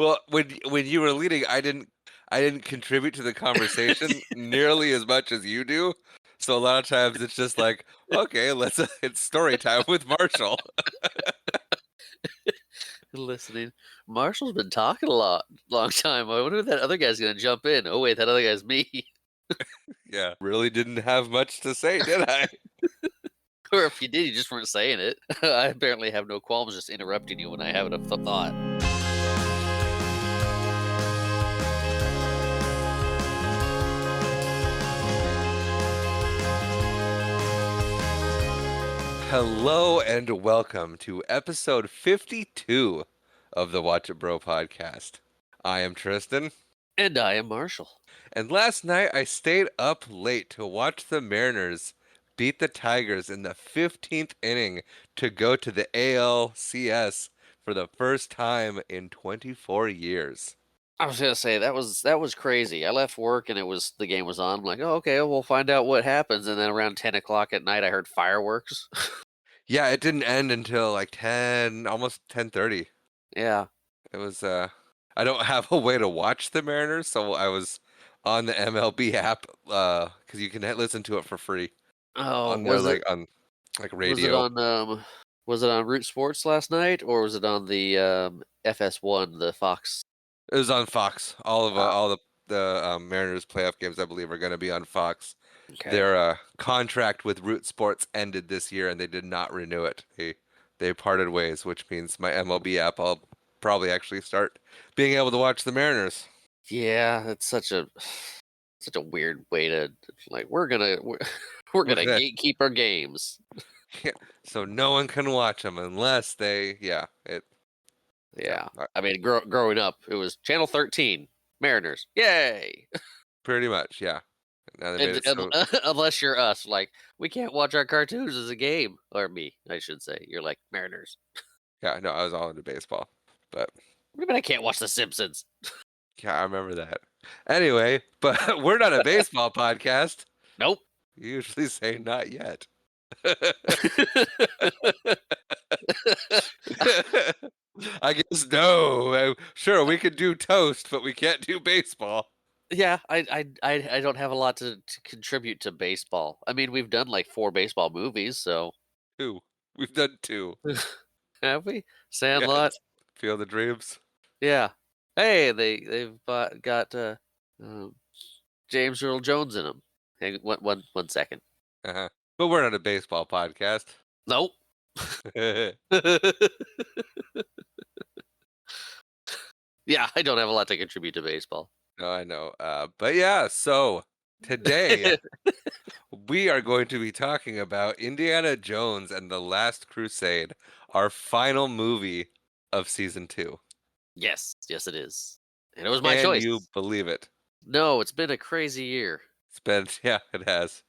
Well, when you were leading, I didn't contribute to the conversation nearly as much as you do. So a lot of times it's just like, okay, it's story time with Marshall. Listening. Marshall's been talking a long time. I wonder if that other guy's gonna jump in. Oh wait, that other guy's me. Yeah, really didn't have much to say, did I? Or if you did, you just weren't saying it. I apparently have no qualms just interrupting you when I have a thought. Hello and welcome to episode 52 of the Watch It Bro podcast. I am Tristan, And I am Marshall. and last night I stayed up late to watch the Mariners beat the Tigers in the 15th inning to go to the ALCS for the first time in 24 years. I was gonna say that was crazy. I left work and the game was on. I'm like, oh okay, we'll find out what happens. And then around 10 o'clock at night, I heard fireworks. Yeah, it didn't end until like 10, almost 10:30. Yeah. It was I don't have a way to watch the Mariners, so I was on the MLB app cuz you can listen to it for free Oh, on their was it was it radio. on was it on Root Sports last night or was it on the FS1, the Fox? It was on Fox. Ah, All the Mariners playoff games I believe are going to be on Fox. okay. Their contract with Root Sports ended this year and they did not renew it. They parted ways, which means my MLB app I'll probably actually start being able to watch the Mariners. Yeah, it's such a weird way to like we're We're gonna gonna gatekeep our games. so no one can watch them unless they yeah, Yeah. I mean, growing up, it was Channel 13, Mariners. Yay! pretty much, yeah. Now they made And, it so unless you're us, like we can't watch our cartoons as a game, or me, I should say. You're like Mariners. yeah, no, I was all into baseball. But What do you mean I can't watch The Simpsons? yeah, I remember that. Anyway, but we're not a baseball podcast. Nope. You usually say not yet. I guess no. Sure, we could do toast, but we can't do baseball. Yeah, I don't have a lot to contribute to baseball. I mean, we've done like 4 baseball movies, so Two. We've done two. have we? Yeah, Sandlot. Field of Dreams. Yeah. Hey, they've got um, James Earl Jones in them. Hang one second. Uh-huh. But we're not a baseball podcast. Nope. No, Yeah, I don't have a lot to contribute to baseball. I know. But yeah, so today we are going to be talking about Indiana Jones and the Last Crusade, our final movie of season 2. Yes, yes, it is, and it was my Can choice. you believe it? No, it's been a crazy year. It's been, yeah, it has.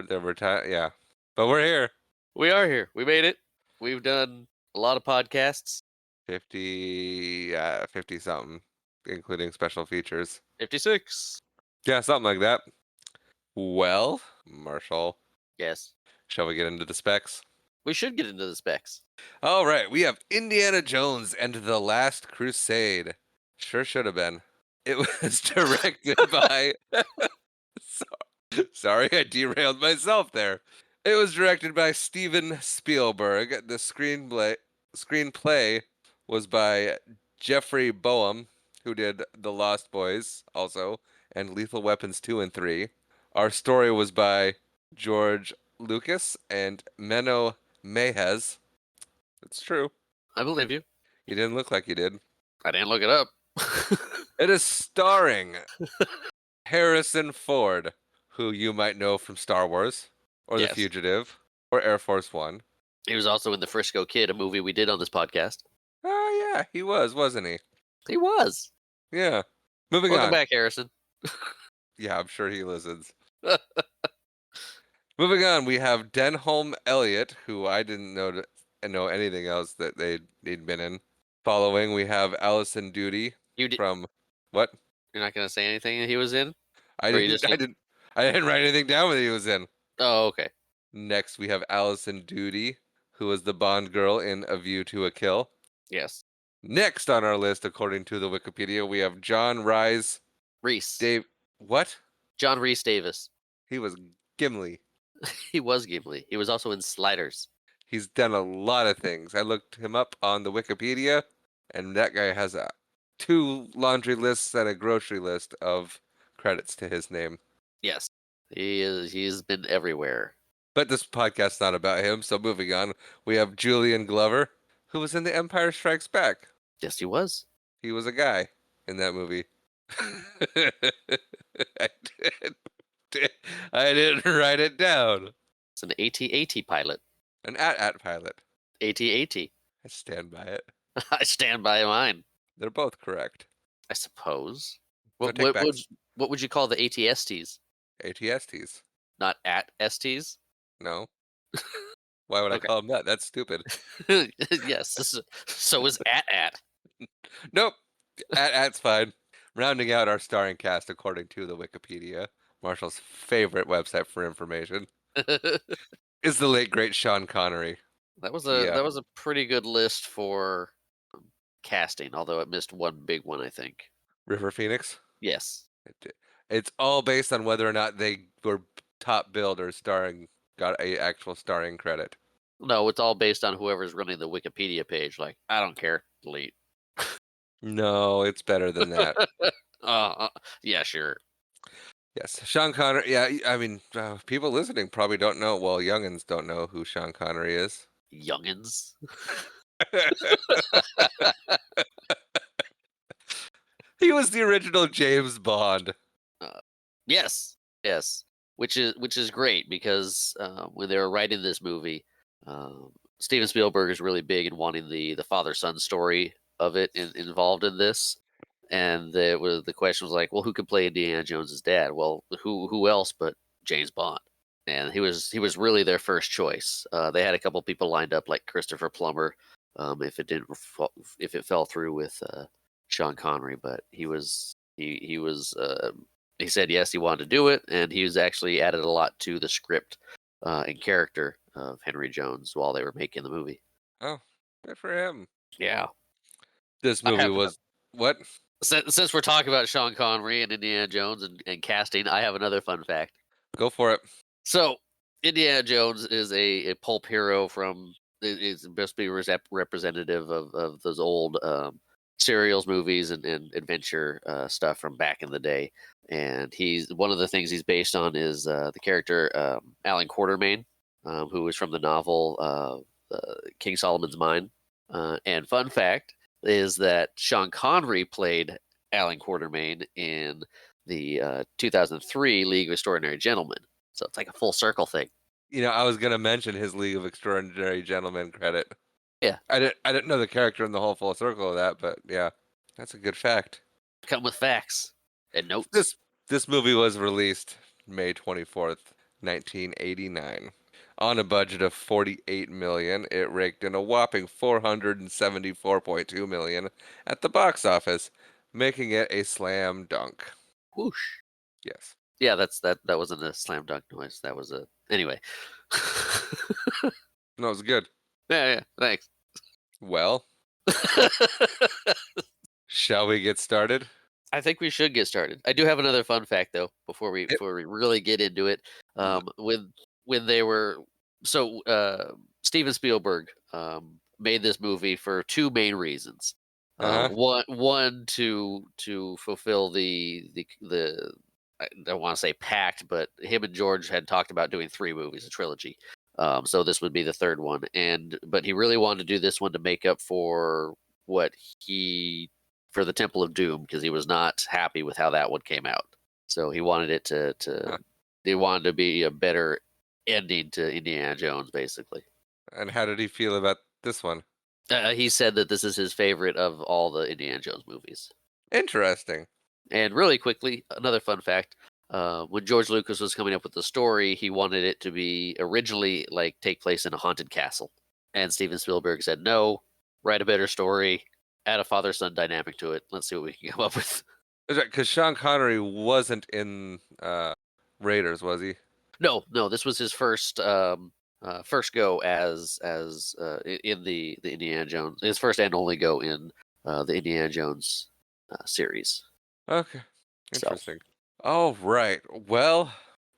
There were times, yeah. But we're here. We are here. We made it. We've done a lot of podcasts. 50 something, including special features. 56. Yeah, something like that. Well, Marshall, Yes, shall we get into the specs? we should get into the specs. All right, we have Indiana Jones and the Last Crusade. Sure should have been. It was directed by. Sorry, I derailed myself there. It was directed by Steven Spielberg. The screenplay was by Jeffrey Boehm, who did The Lost Boys also, and Lethal Weapons 2 and 3. Our story was by George Lucas and Menno Mejez. It's true. I believe you. You didn't look like you did. I didn't look it up. It is starring Harrison Ford, who you might know from Star Wars, or The Yes. Fugitive, or Air Force One. He was also in The Frisco Kid, a movie we did on this podcast. Oh, yeah, he was, wasn't he? He was. Yeah. Moving Welcome on. back, Harrison. Yeah, I'm sure he listens. Moving on, we have Denholm Elliott, who I didn't know anything else that they'd been in. Following, we have Allison Duty You did. from what? You're not going to say anything that he was in? I Or you didn't. just I didn't. I didn't write anything down that he was in. Oh, okay. Next, we have Allison Duty, who was the Bond girl in A View to a Kill. Yes. Next on our list, according to the Wikipedia, we have John Rhys Reese. Dave. What? John Reese Davis. He was Gimli. He was Gimli. He was also in Sliders. He's done a lot of things. I looked him up on the Wikipedia, and that guy has two laundry lists and a grocery list of credits to his name. Yes. He's been everywhere. But this podcast's not about him, so moving on, we have Julian Glover, who was in The Empire Strikes Back. Yes, he was. He was a guy in that movie. I I didn't write it down. It's an AT-AT pilot. An AT-AT pilot. AT-AT. I stand by it. I stand by mine. They're both correct. I suppose. No What take what would backs. what would you call the ATSTs? ATSTs. Not at STs? No. Why would I Okay. call them that? That's stupid. Yes. So is at. Nope. AT-AT's fine. Rounding out our starring cast according to the Wikipedia, Marshall's favorite website for information, is the late great Sean Connery. That was Yeah. a pretty good list for casting, although it missed one big one, I think. River Phoenix. Yes. It's all based on whether or not they were top billed or got a actual starring credit. No, it's all based on whoever's running the Wikipedia page. Like, I don't care. Delete. No, it's better than that. Yeah, sure. Yes, Sean Connery. Yeah, I mean, people listening probably don't know. Well, youngins don't know who Sean Connery is. Youngins. He was the original James Bond. Yes, yes. Which is great because when they were writing this movie, Steven Spielberg is really big in wanting the father son story of it involved in this, and the question was like, well, who could play Indiana Jones's dad? Well, who else but James Bond? And he was really their first choice. They had a couple people lined up like Christopher Plummer, if it fell through with Sean Connery, but he said yes, he wanted to do it, and he's actually added a lot to the script and character of Henry Jones while they were making the movie. Oh, good for him. Yeah, This I movie have was what? since we're talking about Sean Connery and Indiana Jones and casting, I have another fun fact. Go for it. So, Indiana Jones is a pulp hero from. It's supposed to be representative of those old serials movies and adventure stuff from back in the day. And he's one of the things he's based on is the character Alan Quartermain, who was from the novel King Solomon's Mine. And fun fact is that Sean Connery played Alan Quartermain in the 2003 League of Extraordinary Gentlemen. So it's like a full circle thing. You know, I was gonna mention his League of Extraordinary Gentlemen credit. Yeah. I didn't know the character in the whole full circle of that, but yeah, that's a good fact. Come with facts and notes. This movie was released May 24th, 1989. On a budget of 48 million, it raked in a whopping 474.2 million at the box office, making it a slam dunk. Whoosh. Yes. Yeah, that wasn't a slam dunk noise. That was a anyway. No, it was good. Yeah, thanks. Well, shall we get started? I think we should get started. I do have another fun fact though before we really get into it. When they were Steven Spielberg made this movie for two main reasons. One to fulfill the I don't want to say pact, but him and George had talked about doing 3 movies, a trilogy. So this would be the third one, but he really wanted to do this one to make up for for the Temple of Doom because he was not happy with how that one came out. So he wanted it they wanted to be a better ending to Indiana Jones, basically. And how did he feel about this one? He said that this is his favorite of all the Indiana Jones movies. Interesting. And really quickly, another fun fact: when George Lucas was coming up with the story, he wanted it to be originally like take place in a haunted castle, and Steven Spielberg said, "No, write a better story, add a father-son dynamic to it. Let's see what we can come up with." Because Sean Connery wasn't in Raiders, was he? No, this was his first first go as in the Indiana Jones. His first and only go in the Indiana Jones series. Okay. So Interesting. All right. Well,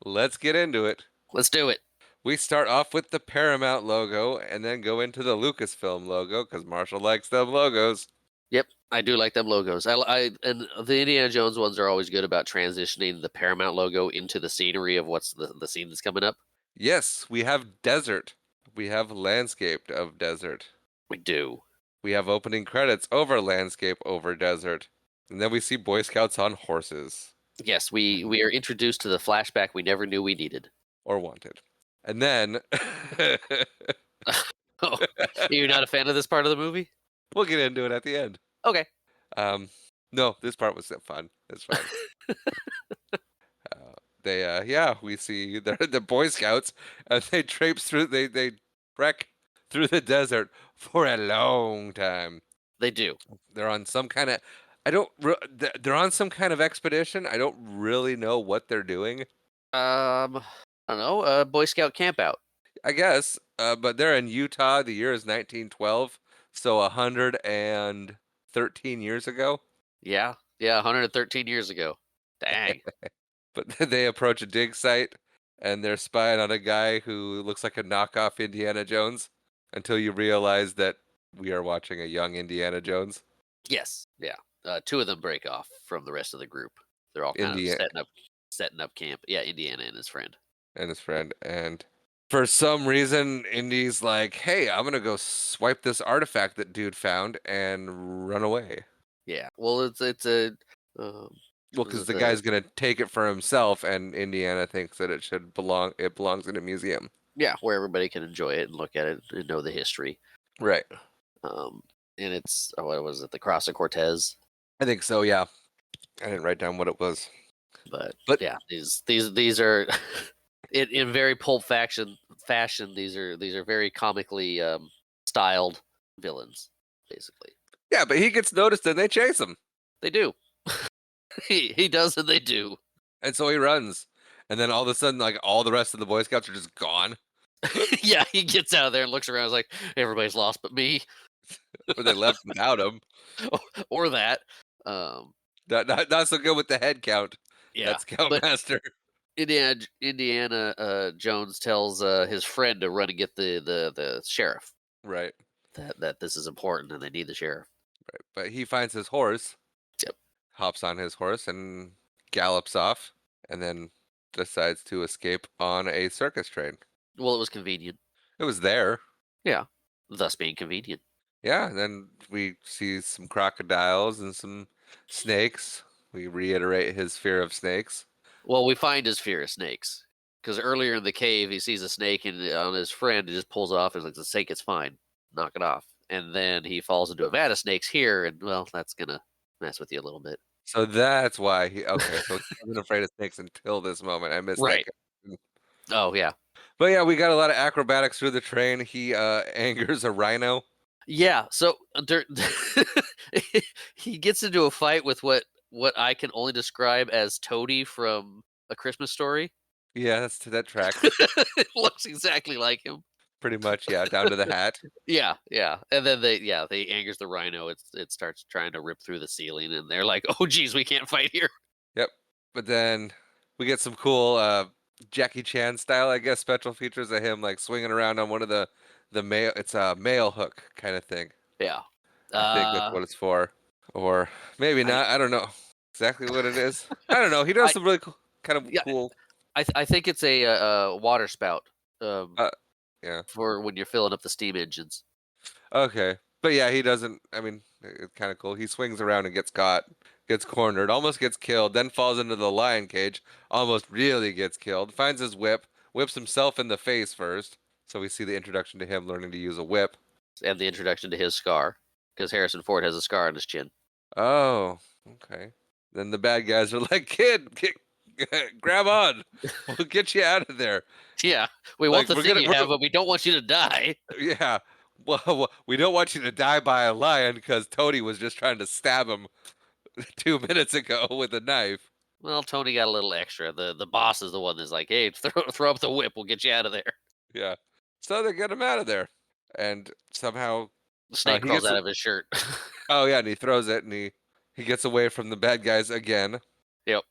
let's get into it. let's do it. We start off with the Paramount logo and then go into the Lucasfilm logo because Marshall likes them logos. Yep, I do like them logos. And the Indiana Jones ones are always good about transitioning the Paramount logo into the scenery of what's the scene that's coming up. Yes, we have desert. We have landscape of desert. We do. We have opening credits over landscape over desert. And then we see Boy Scouts on horses Yes, we are introduced to the flashback we never knew we needed. or wanted. And then Oh, you're not a fan of this part of the movie? we'll get into it at the end. Okay. Um, no, this part was fun. It's fine. Yeah, we see the Boy Scouts and they traipse through, they trek through the desert for a long time. They do. They're on some kind of, I don't, they're on some kind of expedition. I don't really know what they're doing. I don't know. Boy Scout campout. I guess, but they're in Utah. The year is 1912, so 113 years ago. Yeah, yeah, 113 years ago. Dang. But they approach a dig site and they're spying on a guy who looks like a knockoff Indiana Jones until you realize that we are watching a young Indiana Jones. Yes, yeah. Two of them break off from the rest of the group. They're all kind of Indiana setting up camp. Yeah, Indiana and his friend. and his friend. And for some reason, Indy's like, hey, I'm going to go swipe this artifact that dude found and run away. Yeah. Well, it's a Well, was because it the the guy's going to take it for himself, and Indiana thinks that it belongs in a museum. yeah, where everybody can enjoy it and look at it and know the history. Right. Um, and it's what was it? The Cross of Cortez. I think so, yeah. I didn't write down what it was. But But yeah, these are in very pulp fashion. These are very comically styled villains, basically. yeah, but he gets noticed and they chase him. They do. He does, and they do. And so he runs. And then all of a sudden, like all the rest of the Boy Scouts are just gone. Yeah, he gets out of there and looks around. He's like, everybody's lost but me, Or they left without him. or that. Um, Not so good with the head count. yeah, That's but Scoutmaster. Indiana Jones tells his friend to run and get the sheriff. Right. That this is important and they need the sheriff. Right. But he finds his horse, Yep. hops on his horse, and gallops off, and then decides to escape on a circus train. Well, it was convenient. It was there. Yeah, thus being convenient. Yeah, and then we see some crocodiles and some snakes. We reiterate his fear of snakes. Well, we find his fear of snakes because earlier in the cave he sees a snake and on his friend he just pulls it off and is like, the snake, it's fine, knock it off. And then he falls into a vat of snakes here, and well, that's gonna mess with you a little bit. So that's why okay, so he wasn't afraid of snakes until this moment. I missed that. Right. Oh yeah. But yeah, we got a lot of acrobatics through the train. He angers a rhino. Yeah. So he gets into a fight with what I can only describe as Toady from A Christmas Story. Yeah, that tracks. It looks exactly like him. Pretty much, yeah, down to the hat. Yeah, yeah. And then they angers the rhino. It starts trying to rip through the ceiling, and they're like, "Oh, geez, we can't fight here." Yep. But then we get some cool Jackie Chan style, I guess, special features of him like swinging around on one of the mail. It's a mail hook kind of thing. Yeah. I think that's what it's for, or maybe I not. I don't know exactly what it is. I don't know. He does I some really cool, kind of yeah, cool. I think it's a water spout. Uh, yeah. For when you're filling up the steam engines. Okay. But yeah, he doesn't. I mean, it's kind of cool. He swings around and gets caught, gets cornered, almost gets killed, then falls into the lion cage, almost really gets killed, finds his whip, whips himself in the face first. So we see the introduction to him learning to use a whip. And the introduction to his scar, because Harrison Ford has a scar on his chin. Oh, okay. Then the bad guys are like, kid, grab on. We'll get you out of there. Yeah, we Like, want the thing you have, but we don't want you to die. Yeah. Well, we don't want you to die by a lion because Tony was just trying to stab him 2 minutes ago with a knife. Well, Tony got a little extra. The boss is the one that's like, hey, throw up the whip. We'll get you out of there. Yeah. So they get him out of there. And somehow Snake He crawls gets out of his shirt. oh yeah, and he throws it, and he gets away from the bad guys again. Yep,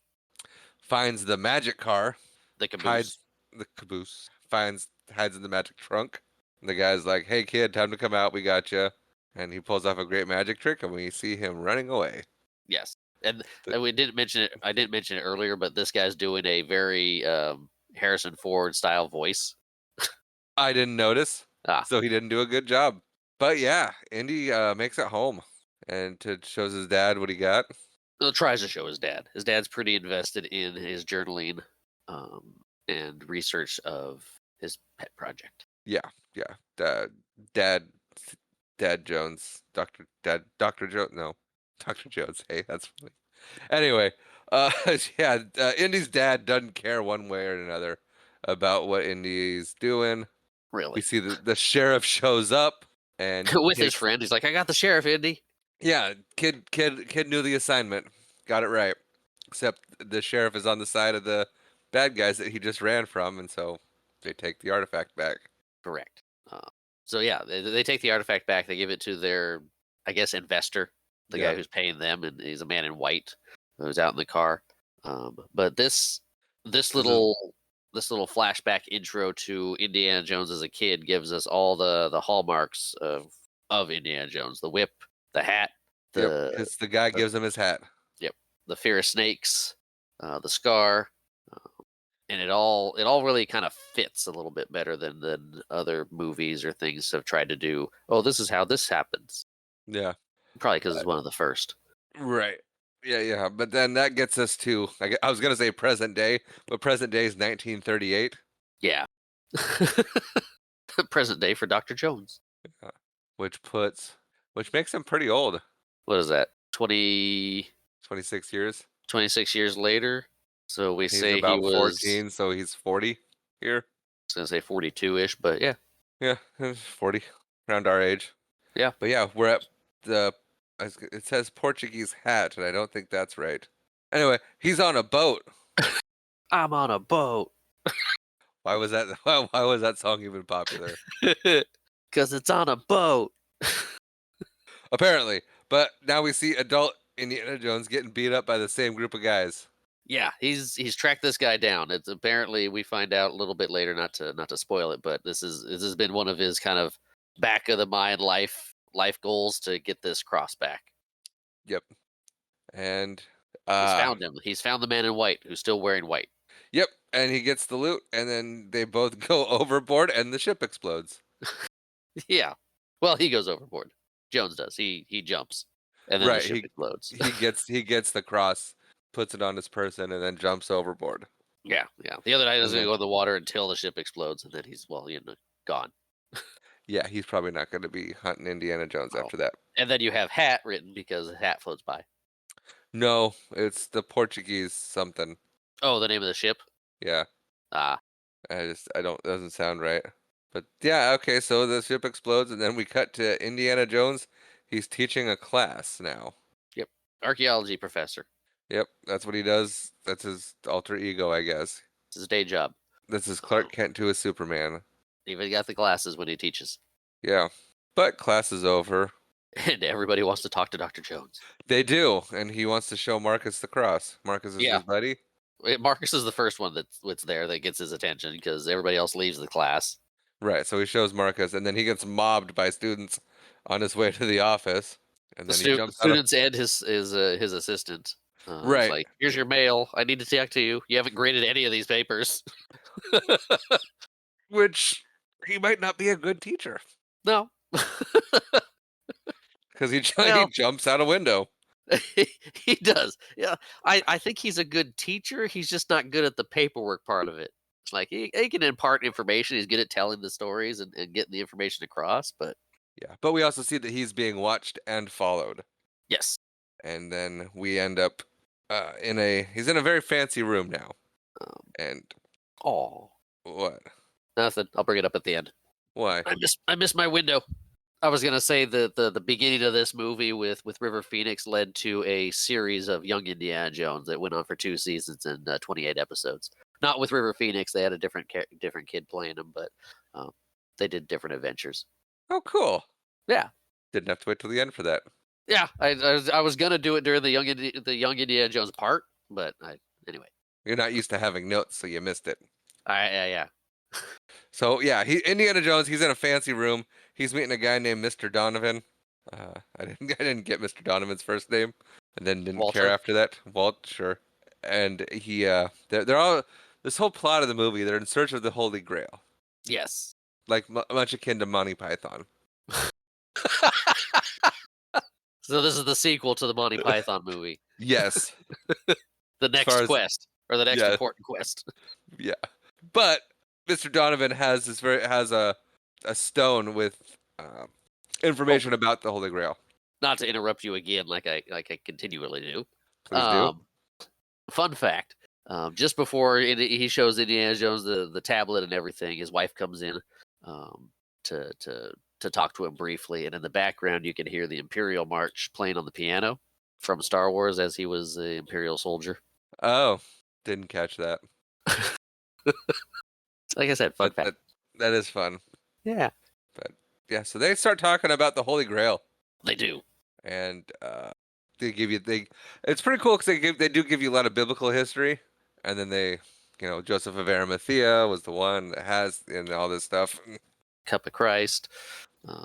Finds the magic car, the caboose. hides the caboose, hides in the magic trunk. And the guy's like, "Hey kid, time to come out. We got you." And he pulls off a great magic trick, and we see him running away. Yes, and The- we didn't mention it. I didn't mention it earlier, but this guy's doing a very Harrison Ford style voice. I didn't notice, Ah, so he didn't do a good job. But yeah, Indy makes it home and shows his dad what he got. well, tries to show his dad. His dad's pretty invested in his journaling and research of his pet project. Yeah, yeah. Dad, Dad Jones, Doctor Jones. No, Doctor Jones. Hey, that's funny. Anyway, yeah, Indy's dad doesn't care one way or another about what Indy's doing. We Really, see the sheriff shows up and with his takes. friend, he's like, "I got the sheriff, Indy." Yeah, kid knew the assignment, got it right. Except the sheriff is on the side of the bad guys that he just ran from, and so they take the artifact back. Correct. So yeah, they take the artifact back. They give it to their, I guess, investor, the guy Yep. who's paying them, and he's a man in white who's out in the car. But this This is little this little flashback intro to Indiana Jones as a kid gives us all the hallmarks of Indiana Jones: the whip, the hat, yep, the because the guy the gives him his hat. yep, the fear of snakes, the scar, and it all really kind of fits a little bit better than other movies or things have tried to do. Oh, this is how this happens. Yeah. Probably because it's one of the first. Right. Yeah, yeah. But then that gets us to I was gonna say present day, but present day is 1938, Yeah. Present day for Dr. Jones. uh, which puts which makes him pretty old. What is that? 20, 26 years. 26 years later. So we He's say he about was, 14, so he's 40 here. I was going to say 42-ish, but yeah. Yeah, 40, around our age. Yeah. But yeah, we're at the. It says Portuguese hat, and I don't think that's right. Anyway, he's on a boat. I'm on a boat. Why was that? Why was that song even popular? Because it's on a boat. Apparently, but now we see adult Indiana Jones getting beat up by the same group of guys. Yeah, he's tracked this guy down. It's apparently we find out a little bit later, not to spoil it, but this has been one of his kind of back of the mind life goals to get this cross back. Yep, and He's uh, found him. He's found the man in white who's still wearing white. yep, and he gets the loot, and then they both go overboard, and the ship explodes. Yeah. Well, he goes overboard. Jones does. He jumps, and then the Right, ship explodes. he gets the cross, puts it on his person, and then jumps overboard. Yeah, yeah. The other guy And doesn't then go in the water until the ship explodes, and then he's gone. yeah, he's probably not going to be hunting Indiana Jones Oh. after that. And then you have hat written because the hat floats by. No, it's the Portuguese something. Oh, the name of the ship. Yeah, Ah, I don't doesn't sound right. But yeah, okay, so the ship explodes, and then we cut to Indiana Jones. He's teaching a class now. yep. Archaeology professor. Yep, that's what he does. That's his alter ego, I guess. It's his day job. This is Um, Clark Kent to a Superman. even got the glasses when he teaches, Yeah, but class is over. and everybody wants to talk to Dr. Jones. They do, and he wants to show Marcus the cross. Marcus is Yeah, his buddy. Marcus is the first one that's there that gets his attention because everybody else leaves the class. Right, so he shows Marcus, and then he gets mobbed by students on his way to the office, and then he The jumps out of. students and his assistant. It's Right, like, here's your mail. I need to talk to you. You haven't graded any of these papers. which he might not be a good teacher No. because he Well, jumps out a window. he does. Yeah. I think he's a good teacher. He's just not good at the paperwork part of it. It's like he can impart information. He's good at telling the stories and getting the information across. But Yeah, but we also see that he's being watched and followed, yes. and then we end up in a he's in a very fancy room now, Um, and oh, what? nothing. I'll bring it up at the end. Why? I missed my window. I was gonna say the beginning of this movie with River Phoenix led to a series of Young Indiana Jones that went on for 2 seasons and 28 episodes. Not with River Phoenix; they had a different kid playing them, but um, they did different adventures. Oh, cool. Yeah, Didn't have to wait till the end for that. Yeah, I was gonna do it during the young Indiana Jones part, but anyway. You're not used to having notes, so you missed it. Yeah. So yeah, Indiana Jones. He's in a fancy room. He's meeting a guy named Mr. Donovan. I didn't get Mr. Donovan's first name, and then didn't care Walter. after that. Walt, sure. And they're all this whole plot of the movie. They're in search of the Holy Grail, Yes. like much akin to Monty Python. So this is the sequel to the Monty Python movie, Yes, the as far next as quest or the next yeah, important quest. yeah. But Mr. Donovan has a stone with Oh, information about the Holy Grail. not to interrupt you again, like I continually do. Please do. Um, Fun fact: just before he shows Indiana Jones the tablet and everything, his wife comes in um, to talk to him briefly, and in the background you can hear the Imperial March playing on the piano from Star Wars as he was the Imperial soldier. Oh, didn't catch that. Like I said, fun But fact. that is fun. Yeah, But yeah, so they start talking about the Holy Grail, they do. and they give you they. It's pretty cool because they do give you a lot of biblical history, and then Joseph of Arimathea was the one that has and all this stuff. Cup of Christ.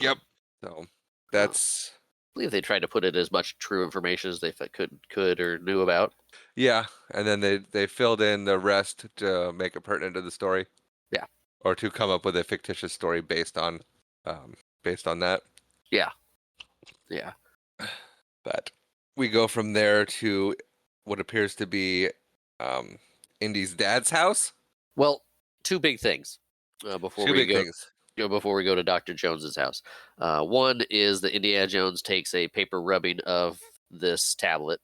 Yep. Um, So I that's believe they tried to put in as much true information as they could or knew about. yeah, and then they filled in the rest to make it pertinent to the story, Yeah, or to come up with a fictitious story um, based on that. yeah, yeah. But we go from there to what appears to be um, Indy's dad's house. Well, two big things before Two we big go things. before we go to Dr. Jones's house. One is that Indiana Jones takes a paper rubbing of this tablet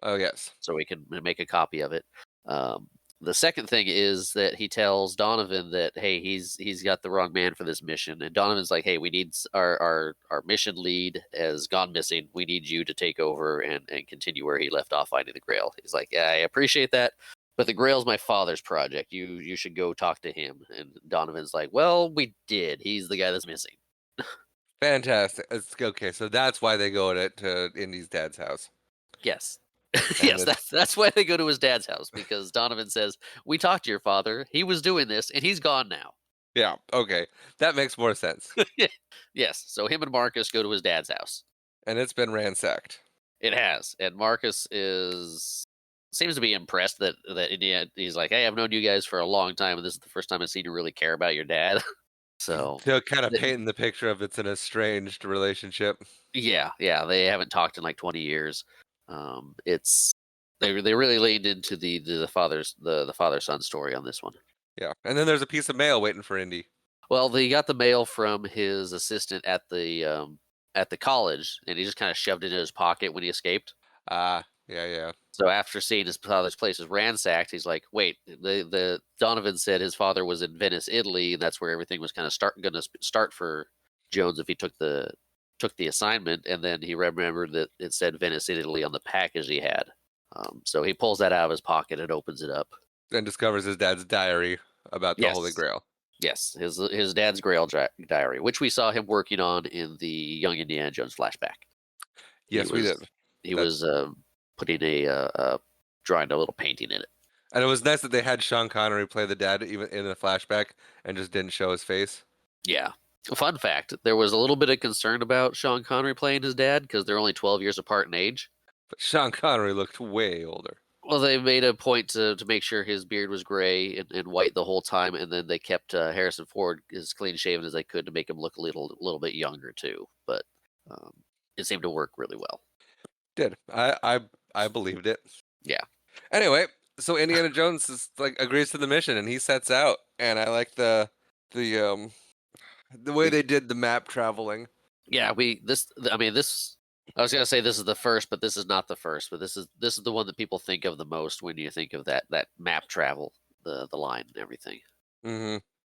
Oh yes, so he can make a copy of it. Um, the second thing is that he tells Donovan that hey, he's got the wrong man for this mission, and Donovan's like, hey, we need our mission lead has gone missing. We need you to take over and continue where he left off finding the Grail. He's like, yeah, I appreciate that, but the Grail's my father's project. You should go talk to him. And Donovan's like, well, we did. He's the guy that's missing. fantastic. It's okay. So that's why they go to Indy's dad's house, Yes. and Yes, it's that's why they go to his dad's house because Donovan says, "We talked to your father. He was doing this, and he's gone now." yeah, okay, that makes more sense. Yes, so him and Marcus go to his dad's house. And it's been ransacked. It has, and Marcus is seems to be impressed that Indiana. He's like, "Hey, I've known you guys for a long time, and this is the first time I've seen you really care about your dad." So, To kind of th- painting the picture of it's an estranged relationship. yeah, they haven't talked in like 20 years. It's they really leaned into the father son story on this one. Yeah, and then there's a piece of mail waiting for Indy. Well, he got the mail from his assistant at the college, and he just kind of shoved it in his pocket when he escaped. Ah, yeah, yeah. So after seeing his father's place was ransacked, he's like, "Wait, the Donovan said his father was in Venice, Italy, and that's where everything was kind of going to start for Jones if he took the assignment." And then he remembered that it said Venice, Italy on the package he had. So he pulls that out of his pocket and opens it up. And discovers his dad's diary about the Holy Yes, Grail. yes, his dad's Grail diary, which we saw him working on in the Young Indiana Jones flashback. He Yes, we did. was he That was putting drawing a little painting in it. And it was nice that they had Sean Connery play the dad even in the flashback and just didn't show his face. Yeah. Fun fact: there was a little bit of concern about Sean Connery playing his dad because they're only 12 years apart in age. But Sean Connery looked way older. Well, they made a point to make sure his beard was gray and white the whole time, and then they kept Harrison Ford as clean shaven as they could to make him look a little bit younger too. But um, it seemed to work really well. Did I believed it. Yeah. Anyway, so Indiana Jones is like agrees to the mission and he sets out. And I like the the way they did the map traveling. Yeah, this. I was gonna say this is the first, but this is not the first. But this is the one that people think of the most when you think of that map travel, the line and everything. Hmm.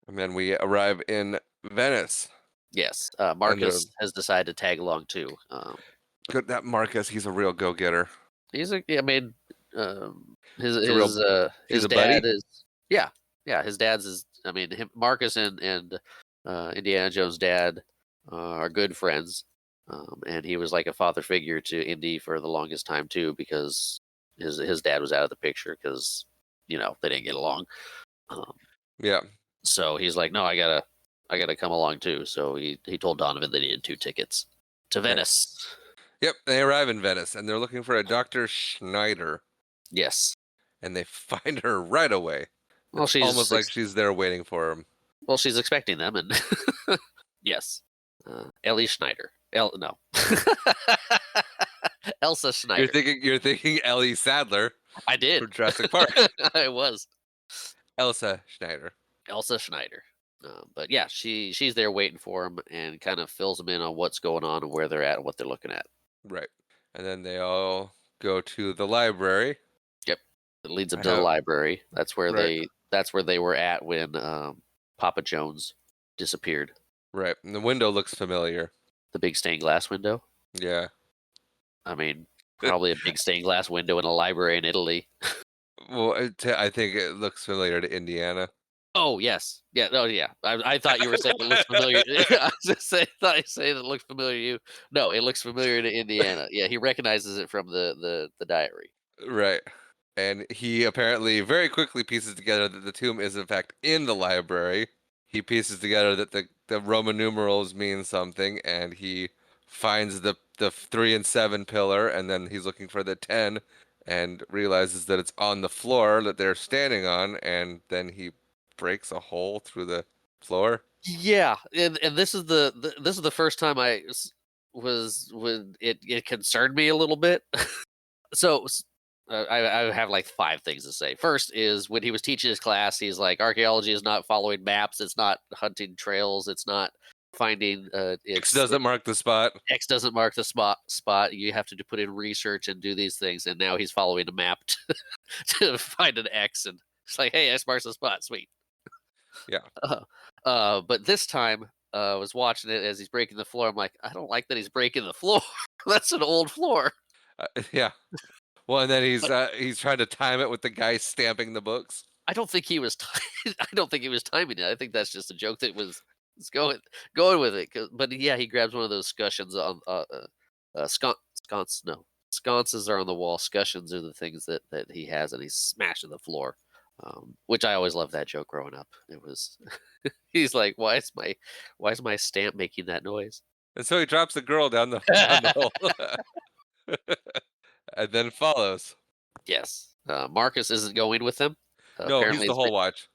And then we arrive in Venice. Yes, And Marcus has decided to tag along too. good that Marcus, he's a real go-getter. He's a, yeah, I mean, He's a real he's his a buddy. dad is yeah, yeah. His dad's is I mean Marcus and Indiana Jones' dad are good friends. and he was like a father figure to Indy for the longest time too, because his dad was out of the picture because they didn't get along. Um, Yeah. so he's like, no, I gotta come along too. So he told Donovan that he had 2 tickets to Nice. Venice. Yep. They arrive in Venice and they're looking for a Dr. Schneider, Yes. and they find her right away. Well, It's she's almost like she's there waiting for him. well, she's expecting them, and yes, Ellie Schneider. No, Elsa You're Schneider. thinking you're thinking Ellie Sadler I did. from Jurassic Park. I was Elsa Schneider. Elsa Schneider. But yeah, she's there waiting for him and kind of fills them in on what's going on and where they're at and what they're looking at. Right. And then they all go to the library. Yep, it leads them I to the have library. right, That's where they were at when Papa Jones disappeared. right. And the window looks familiar. The big stained glass window. Yeah. I mean, probably a big stained glass window in a library in Italy. Well, I think it looks familiar to Indiana. Oh yes, yeah, oh yeah. I thought you were saying it looks familiar. I was just saying, thought you saying it looks familiar to you. No, it looks familiar to Indiana. Yeah, he recognizes it from the diary. Right. And he apparently very quickly pieces together that the tomb is in fact in the library. He pieces together that the Roman numerals mean something, and he finds the 3 and 7 pillar, and then he's looking for the 10, and realizes that it's on the floor that they're standing on, and then he breaks a hole through the floor. Yeah, and this is this is the first time was when it concerned me a little bit. So I have like 5 things to say. First is when he was teaching his class, he's like, archaeology is not following maps, it's not hunting trails, it's not finding X it's doesn't mark the spot. X doesn't mark the spot. You have to put in research and do these things. And now he's following a map to find an X, and it's like, hey, X marks the spot. Sweet. Yeah. But this time, I was watching it as he's breaking the floor. I'm like, I don't like that he's breaking the floor. That's an old floor. Yeah. Well, and then But he's trying to time it with the guy stamping the books. I don't think he was. I don't think he was timing it. I think that's just a joke that was going with it. But yeah, he grabs one of those scutcheons on sconce. No, sconces are on the wall. Scutcheons are the things that he has, and he's smashing the floor. Which I always loved that joke growing up. It was he's like, why is my stamp making that noise? And so he drops the girl down the hole. And then follows. Yes, Marcus isn't going with them. No, he's Apparently, the it's whole been, watch.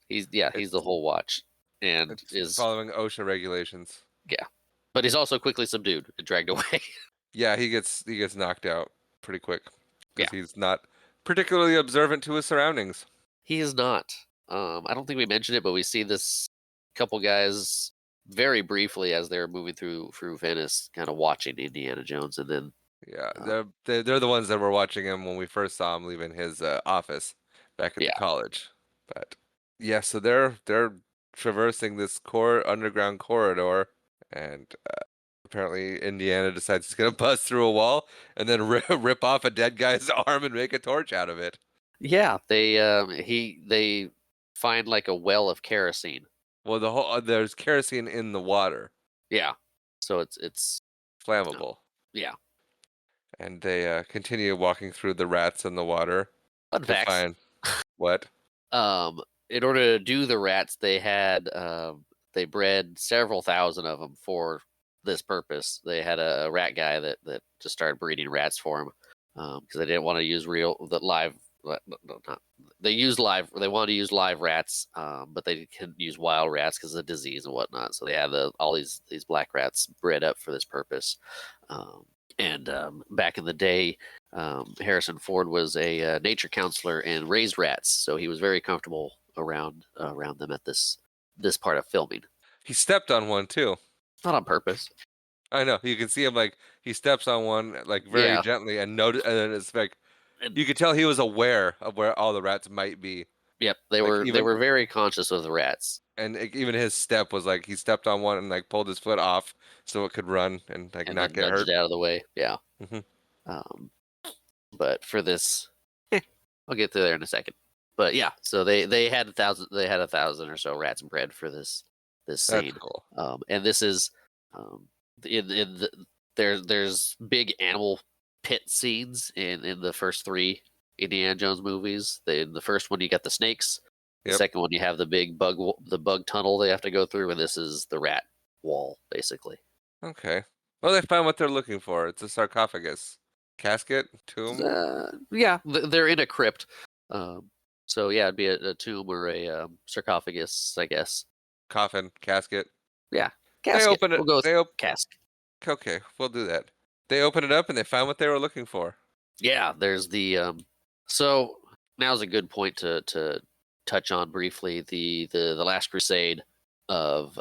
he's the It's whole watch, and it's is following OSHA regulations. yeah, but he's also quickly subdued and dragged away. Yeah, he gets knocked out pretty quick Yeah, because he's not particularly observant to his surroundings. he is not. I don't think we mentioned it, but we see this couple guys very briefly as they're moving through Venice, kind of watching Indiana Jones, and then Yeah, uh, they're the ones that were watching him when we first saw him leaving his office back at the yeah, college. But yeah, so they're traversing this underground corridor, and apparently Indiana decides he's gonna bust through a wall and then rip off a dead guy's arm and make a torch out of it. yeah, they find like a well of kerosene. Well, there's kerosene in the water, Yeah, so it's uh, flammable, yeah. and they continue walking through the rats in the water Fun to facts. find what? In order to do the rats, they bred several thousand of them for this purpose. They had a rat guy that just started breeding rats for them because they didn't want to use live. Not, they used live. They wanted to use live rats, but they couldn't use wild rats because of the disease and whatnot. So they had all these black rats bred up for this purpose. Um, and back in the day, Harrison Ford was a nature counselor and raised rats, so he was very comfortable around them at this part of filming. He stepped on one too. Not on purpose. I know. You can see him like he steps on one like very Yeah, gently and notice, and then it's like and you could tell he was aware of where all the rats might be. yep, Like they even were very conscious of the rats even his step was like he stepped on one and like pulled his foot off so it could run and like and not then get nudged hurt. it out of the way. Yeah. Hmm. Um, but for this, I'll get to there in a second. But yeah, so they had a thousand or so rats bred for this That's scene, cool. and this is um, in the, there's big animal pit scenes in the first three Indiana Jones movies. In the first one, you got the snakes. The Yep. second one, you have the big the bug tunnel they have to go through, and this is the rat wall, basically. Okay. Well, they found what they're looking for. It's a sarcophagus, casket, tomb, Yeah, they're in a crypt. Um, so yeah, it'd be a tomb or a sarcophagus, I guess. coffin, casket. Yeah, They casket. open it. We'll go with They op- casket. Okay, we'll do that. They open it up and they found what they were looking for. Yeah, there's the so now's a good point to touch on briefly the Last Crusade of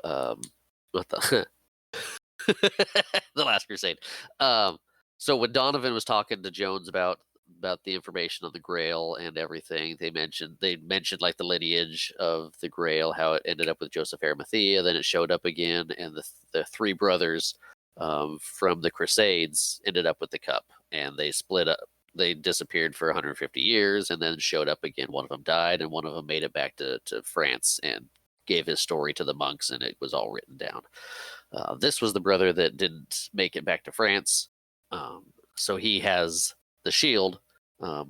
what the the Last Crusade. Um, so when Donovan was talking to Jones about the information on the Grail and everything, they mentioned like the lineage of the Grail, how it ended up with Joseph Arimathea, then it showed up again, and the three brothers from the Crusades ended up with the cup, and they split up. They disappeared for 150 years, and then showed up again. One of them died, and one of them made it back to France and gave his story to the monks, and it was all written down. This was the brother that didn't make it back to France. So he has the shield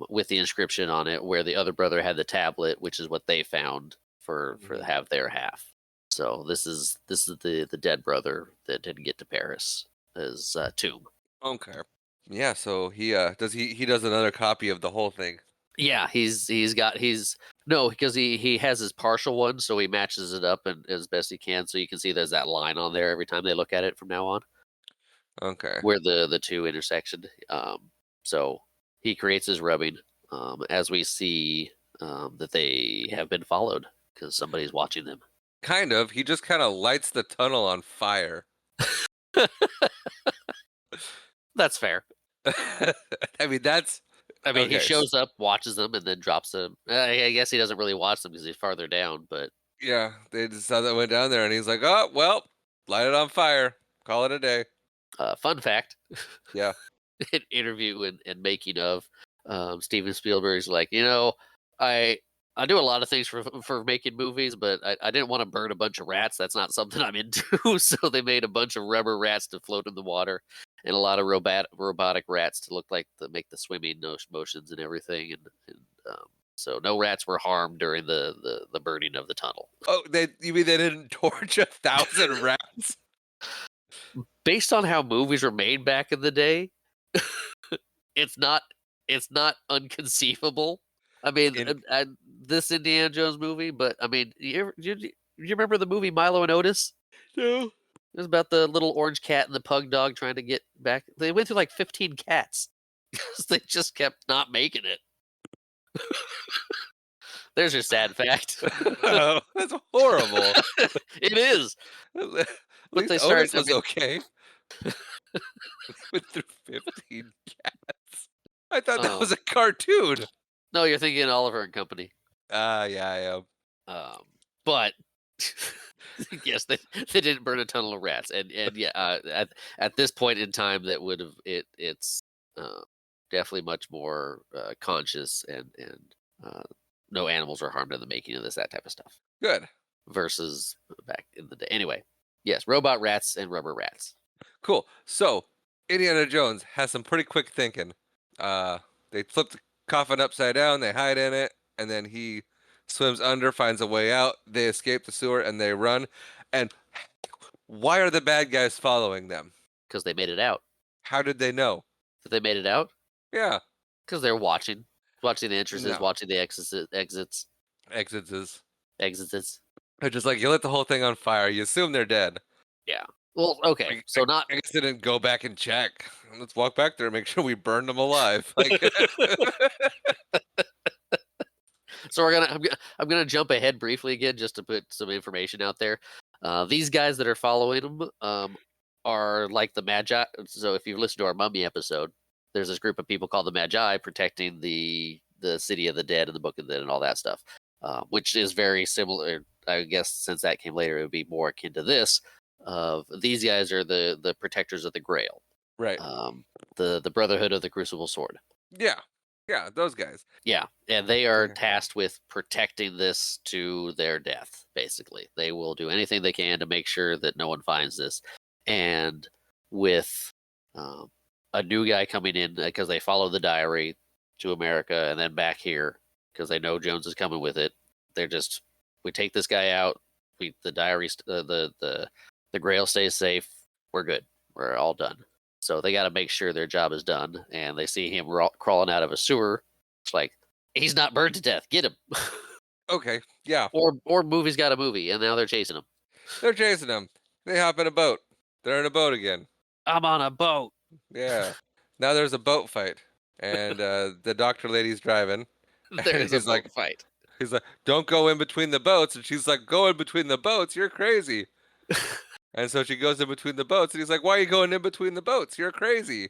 with the inscription on it, where the other brother had the tablet, which is what they found for Mhm. have their half. So this is the dead brother that didn't get to Paris, his tomb. Okay. Yeah. So he does another copy of the whole thing. Yeah, he's no, because he has his partial one, so he matches it up and as best he can, so you can see there's that line on there every time they look at it from now on, Okay. where the two intersected. So he creates his rubbing as we see that they have been followed because somebody's watching them. Kind of. He just kind of lights the tunnel on fire. That's fair. I mean, that's I mean, he okay. shows up, watches them, and then drops them. I guess he doesn't really watch them because he's farther down. But Yeah, they just saw that went down there, and he's like, "Oh, well, light it on fire. Call it a day." fun fact: Yeah. an interview and making of Steven Spielberg's like, I do a lot of things for making movies, but I didn't want to burn a bunch of rats. That's not something I'm into. So they made a bunch of rubber rats to float in the water, and a lot of robotic rats to look like to make the swimming motions and everything. And so no rats were harmed during the burning of the tunnel. Oh, you mean they didn't torch 1,000 rats? Based on how movies were made back in the day, it's not it's not unconceivable. I mean, In this Indiana Jones movie, but I mean, you remember the movie Milo and Otis? no. It was about the little orange cat and the pug dog trying to get back. They went through like 15 cats because they just kept not making it. There's your sad fact. Oh, that's horrible. It is, At but least they started. Otis I was mean, okay. Went through 15 cats. I thought that um, was a cartoon. no, you're thinking Oliver and Company. Ah, yeah, I am. But yes, they didn't burn a tunnel of rats, and yeah, at this point in time, that would have it's uh, definitely much more conscious and uh, no animals are harmed in the making of this, that type of stuff, Good. versus back in the day. Anyway, yes, robot rats and rubber rats. Cool. So, Indiana Jones has some pretty quick thinking. Uh, they flip the coffin upside down, they hide in it, and then he swims under, finds a way out. They escape the sewer and they run. And why are the bad guys following them? Because they made it out. How did they know? That they made it out Yeah. because they're watching the entrances, No. watching the Exits is. exits. They're just like, you lit the whole thing on fire. You assume they're dead. Yeah. Well, okay, I, I, so not I guess they didn't go back and check. Let's walk back there and make sure we burned them alive. Like, So I'm gonna jump ahead briefly again just to put some information out there. These guys that are following them are like the Magi. So if you've listened to our Mummy episode, there's this group of people called the Magi protecting the city of the dead and the Book of the Dead and all that stuff, which is very similar. I guess since that came later, it would be more akin to this. Of these guys are the protectors of the Grail, right. the Brotherhood of the Crucible Sword. Yeah. Yeah, those guys. Yeah, and they are Okay. tasked with protecting this to their death, basically. They will do anything they can to make sure that no one finds this. And with a new guy coming in because they follow the diary to America and then back here because they know Jones is coming with it. They're just, we take this guy out. The diary, the Grail stays safe. We're good. We're all done. So they got to make sure their job is done. And they see him crawling out of a sewer. It's like, he's not burned to death. Get him. Okay, yeah. Or movie's got a movie, and now they're chasing him. They're chasing him. They hop in a boat. They're in a boat again. I'm on a boat. Yeah. Now there's a boat fight, and the doctor lady's driving, There and is a boat fight. he's like, "Don't go in between the boats," and she's like, "Go in between the boats. You're crazy." And so she goes in between the boats, and he's like, "Why are you going in between the boats? You're crazy."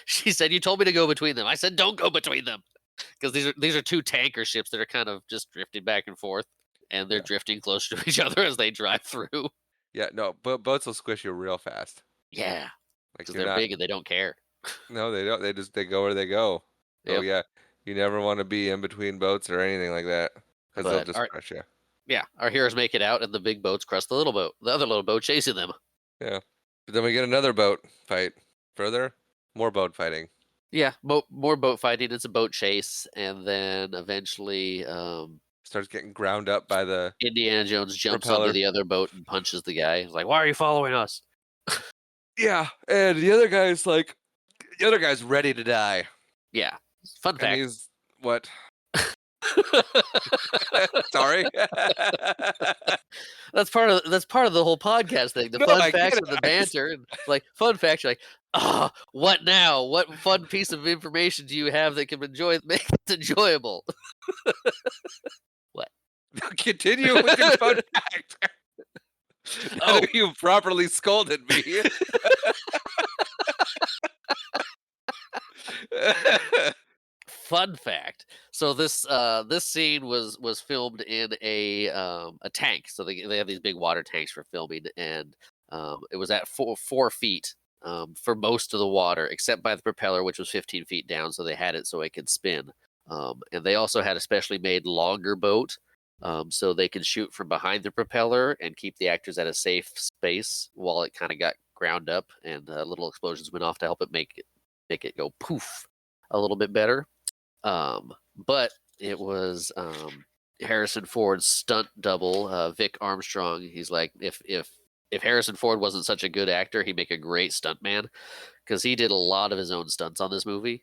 She said, "You told me to go between them." I said, "Don't go between them," because these are two tanker ships that are kind of just drifting back and forth, and they're Yeah. drifting closer to each other as they drive through. Yeah, no, but boats will squish you real fast. Yeah, Like because you're they're not. big and they don't care. No, they don't. They go where they go. Oh Yep. yeah, you never want to be in between boats or anything like that, because they'll But just crush you. our heroes make it out, and the big boats crush the other little boat chasing them. Yeah. But then we get another boat fight. Further, more boat fighting. Yeah, more boat fighting. It's a boat chase, and then eventually, Starts getting ground up by the Indiana Jones jumps onto propeller. the other boat and punches the guy. He's like, "Why are you following us?" Yeah, and the other guy's ready to die, Yeah. Fun and fact. he's what? Sorry. That's part of the whole podcast thing. The No, fun I get facts it. and the banter, and like fun facts. You're like, what now? What fun piece of information do you have that can make it enjoyable? What? Continue with your fun fact. Now Oh, that you've properly scolded me. fun fact. So this scene was filmed in a tank. So they have these big water tanks for filming, and it was at 4 feet for most of the water, except by the propeller, which was 15 feet down. So they had it so it could spin. And they also had a specially made longer boat, so they could shoot from behind the propeller and keep the actors at a safe space while it kind of got ground up, and little explosions went off to help it make it go poof a little bit better. But it was Harrison Ford's stunt double, Vic Armstrong. He's like, if Harrison Ford wasn't such a good actor, he'd make a great stuntman, because he did a lot of his own stunts on this movie,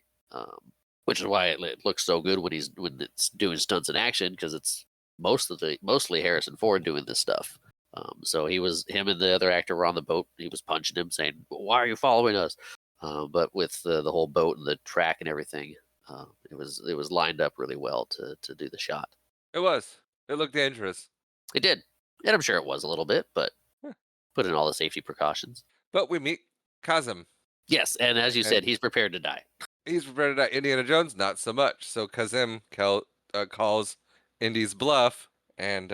which is why it looks so good when it's doing stunts in action, because it's mostly Harrison Ford doing this stuff. So him and the other actor were on the boat. He was punching him, saying, "Why are you following us?" But with the whole boat and the track and everything, it was lined up really well to do the shot. It was. It looked dangerous. It did, and I'm sure it was a little bit, but Yeah. put in all the safety precautions. But we meet Kazim, Yes, and as you and said, he's prepared to die. he's prepared to die. Indiana Jones, not so much. So Kazim calls Indy's bluff, and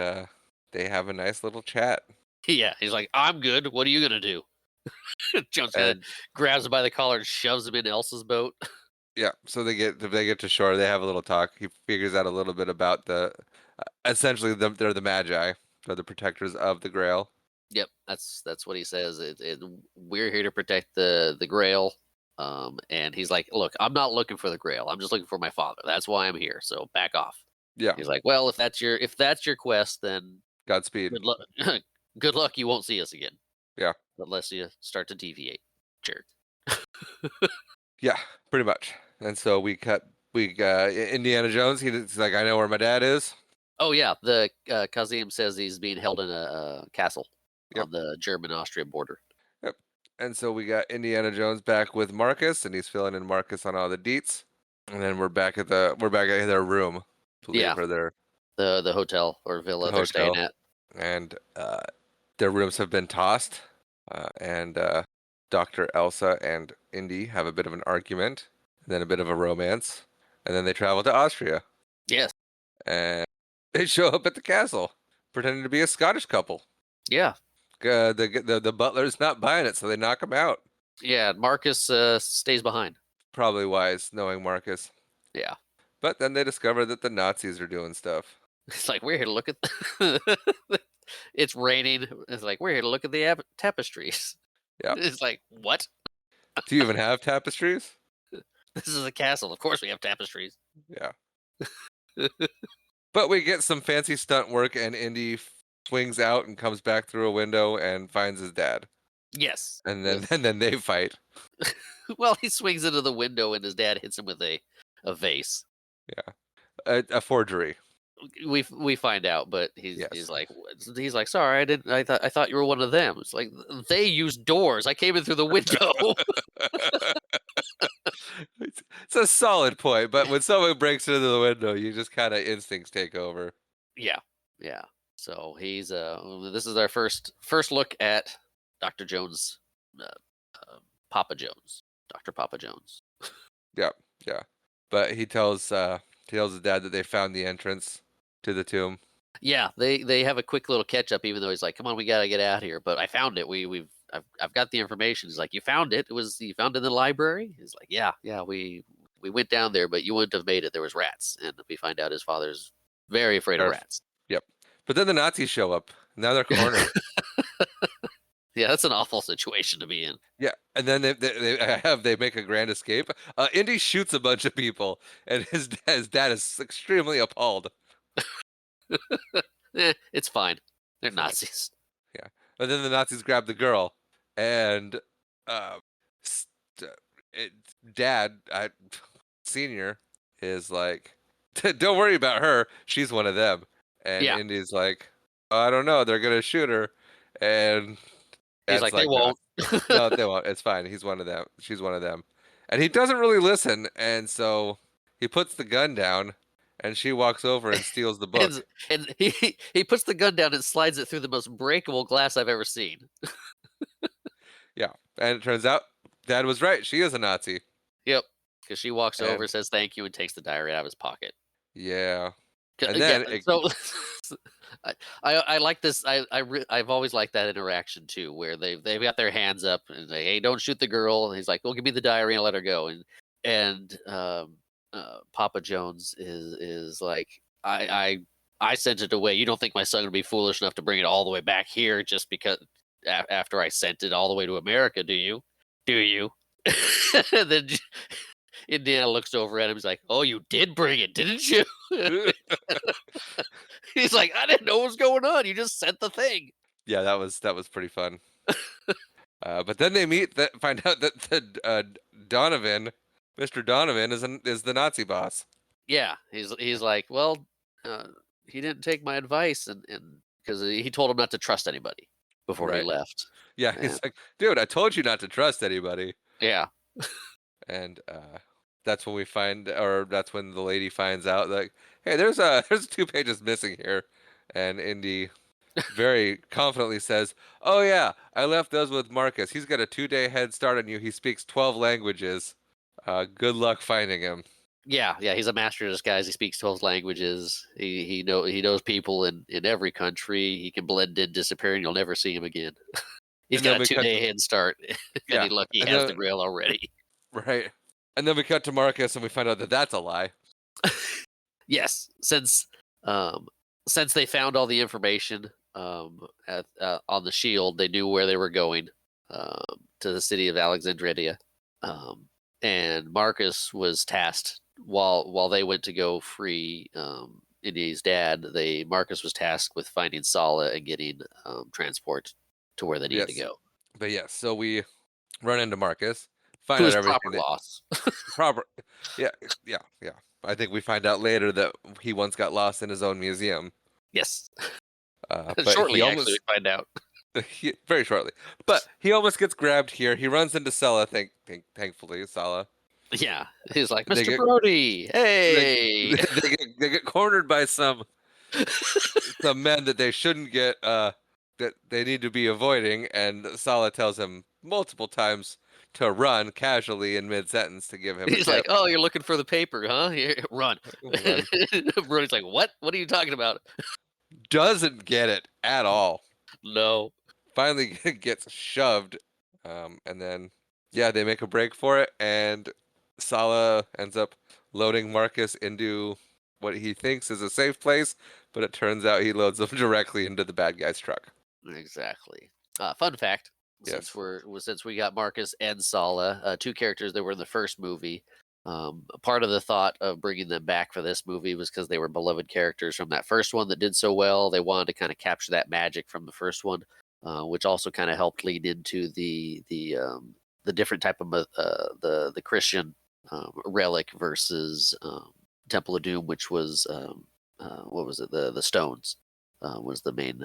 they have a nice little chat. Yeah, he's like, "I'm good. What are you gonna do?" Jones kind of And grabs him by the collar and shoves him in Elsa's boat. yeah, so they get to shore. They have a little talk. He figures out a little bit about essentially they're the Magi, they're the protectors of the Grail. Yep, that's what he says. We're here to protect the Grail. And he's like, "Look, I'm not looking for the Grail. I'm just looking for my father. That's why I'm here. So back off." Yeah, He's like, "Well, if that's your quest, then Godspeed. good luck. Good luck. You won't see us again Yeah, unless you start to deviate, jerk." yeah, pretty much. And so we Indiana Jones. He's like, I know where my dad is. Oh yeah, the Kazim says he's being held in a castle Yep, on the German-Austria border. yep. And so we got Indiana Jones back with Marcus, and he's filling in Marcus on all the deets. And then we're back at their room, I Yeah, believe, or the hotel or the villa they're staying hotel, at. and their rooms have been tossed, and Dr. Elsa and Indy have a bit of an argument, and then a bit of a romance, and then they travel to Austria, Yes. and they show up at the castle, pretending to be a Scottish couple. Yeah. The butler's not buying it, so they knock him out. Yeah. Marcus stays behind. Probably wise, knowing Marcus. Yeah. But then they discover that the Nazis are doing stuff. It's like, we're here to look at. It's raining. It's like, we're here to look at the tapestries. Yeah. It's like, what? Do you even have tapestries? This is a castle. Of course we have tapestries. Yeah. But we get some fancy stunt work, and Indy swings out and comes back through a window and finds his dad. Yes. And then With and then they fight. well, he swings into the window and his dad hits him with a vase. Yeah. A forgery. We find out, but he's Yes. he's like he's like, sorry, I thought you were one of them. It's like they use doors. I came in through the window. It's a solid point, but when someone breaks into the window, you just kind of instincts take over. Yeah, yeah. So he's this is our first look at Dr. Jones, uh, Papa Jones, Dr. Papa Jones. Yeah, yeah. But he tells his dad that they found the entrance to the tomb. Yeah, they have a quick little catch up, even though he's like, "Come on, we gotta get out of here." But I found it. I've got the information. He's like, "You found it? You found it in the library?" He's like, "Yeah, yeah. We went down there, but you wouldn't have made it. There was rats." And we find out his father's very afraid of Or- rats. Yep. But then the Nazis show up. Now they're cornered. Yeah, that's an awful situation to be in. Yeah, and then they make a grand escape. Indy shoots a bunch of people, and his dad is extremely appalled. It's fine. They're Fine. Nazis. Yeah, but then the Nazis grab the girl, and uh, st- it, dad, senior, is like, "Don't worry about her. She's one of them." And Yeah, Indy's like, "I don't know. They're gonna shoot her," and he's dad's like, they like, "No, won't. no, they won't. It's fine. He's one of them. She's one of them." And he doesn't really listen, and so he puts the gun down, and she walks over and steals the and book. and he puts the gun down and slides it through the most breakable glass I've ever seen. Yeah, and it turns out dad was right. She is a Nazi. Yep, because she walks over, And says thank you, and takes the diary out of his pocket. yeah, and Yeah, then it, so I like this. I've always liked that interaction too, where they've got their hands up and say, "Hey, don't shoot the girl." And he's like, "Well, give me the diary and let her go." And Papa Jones is like, I sent it away. You don't think my son would be foolish enough to bring it all the way back here just because after I sent it all the way to America? Do you? Do you? And then Indiana looks over at him. He's like, "Oh, you did bring it, didn't you?" He's like, "I didn't know what was going on. You just sent the thing." yeah, that was pretty fun. But then they meet that find out that the Donovan, Mr. Donovan, is the Nazi boss. Yeah, he's like, "Well, uh, he didn't take my advice, and because he told him not to trust anybody before he Right. left." Yeah, And he's like, dude, I told you not to trust anybody. yeah, And that's when we find, or that's when the lady finds out, like, hey, there's 2 pages missing here, and Indy very confidently says, "Oh yeah, I left those with Marcus. He's got a 2-day head start on you. He speaks 12 languages. Good luck finding him." yeah. He's a master of disguise. He speaks 12 languages. He knows people in every country. He can blend in, disappear, and you'll never see him again. He's And then got a we cut, 2-day head start. If yeah, any luck, he and has then the grail already. right, and then we cut to Marcus, and we find out that that's a lie. Yes, um, since they found all the information on the shield, they knew where they were going, to the city of Alexandria, um, and Marcus was tasked while they went to go free Indy's dad. Marcus was tasked with finding Sala and getting transport to where they need to Yes, go. but yes, so we run into Marcus, find To out his proper everything that loss. proper. Yeah, yeah. I think we find out later that he once got lost in his own museum. Yes, But he shortly actually almost we find out. very shortly. But he almost gets grabbed here. He runs into Sala. Thankfully, Sala. Yeah, he's like, They "Mr. get Brody, they, hey." they get cornered by some men that they shouldn't get. That they need to be avoiding. And Sala tells him multiple times to run casually in mid sentence to give him a He's like, tip. "Oh, you're looking for the paper, huh? Here, run." Run. Brody's like, "What? What are you talking about?" Doesn't get it at all. No. Finally gets shoved, and then yeah, they make a break for it, and Sala ends up loading Marcus into what he thinks is a safe place, but it turns out he loads them directly into the bad guy's truck. Exactly. Fun fact. since Yes. since we got Marcus and Sala, two characters that were in the first movie. Part of the thought of bringing them back for this movie was because they were beloved characters from that first one that did so well. They wanted to kind of capture that magic from the first one, which also kind of helped lead into the different type of the Christian relic versus Temple of Doom, which was what was it? The stones was the main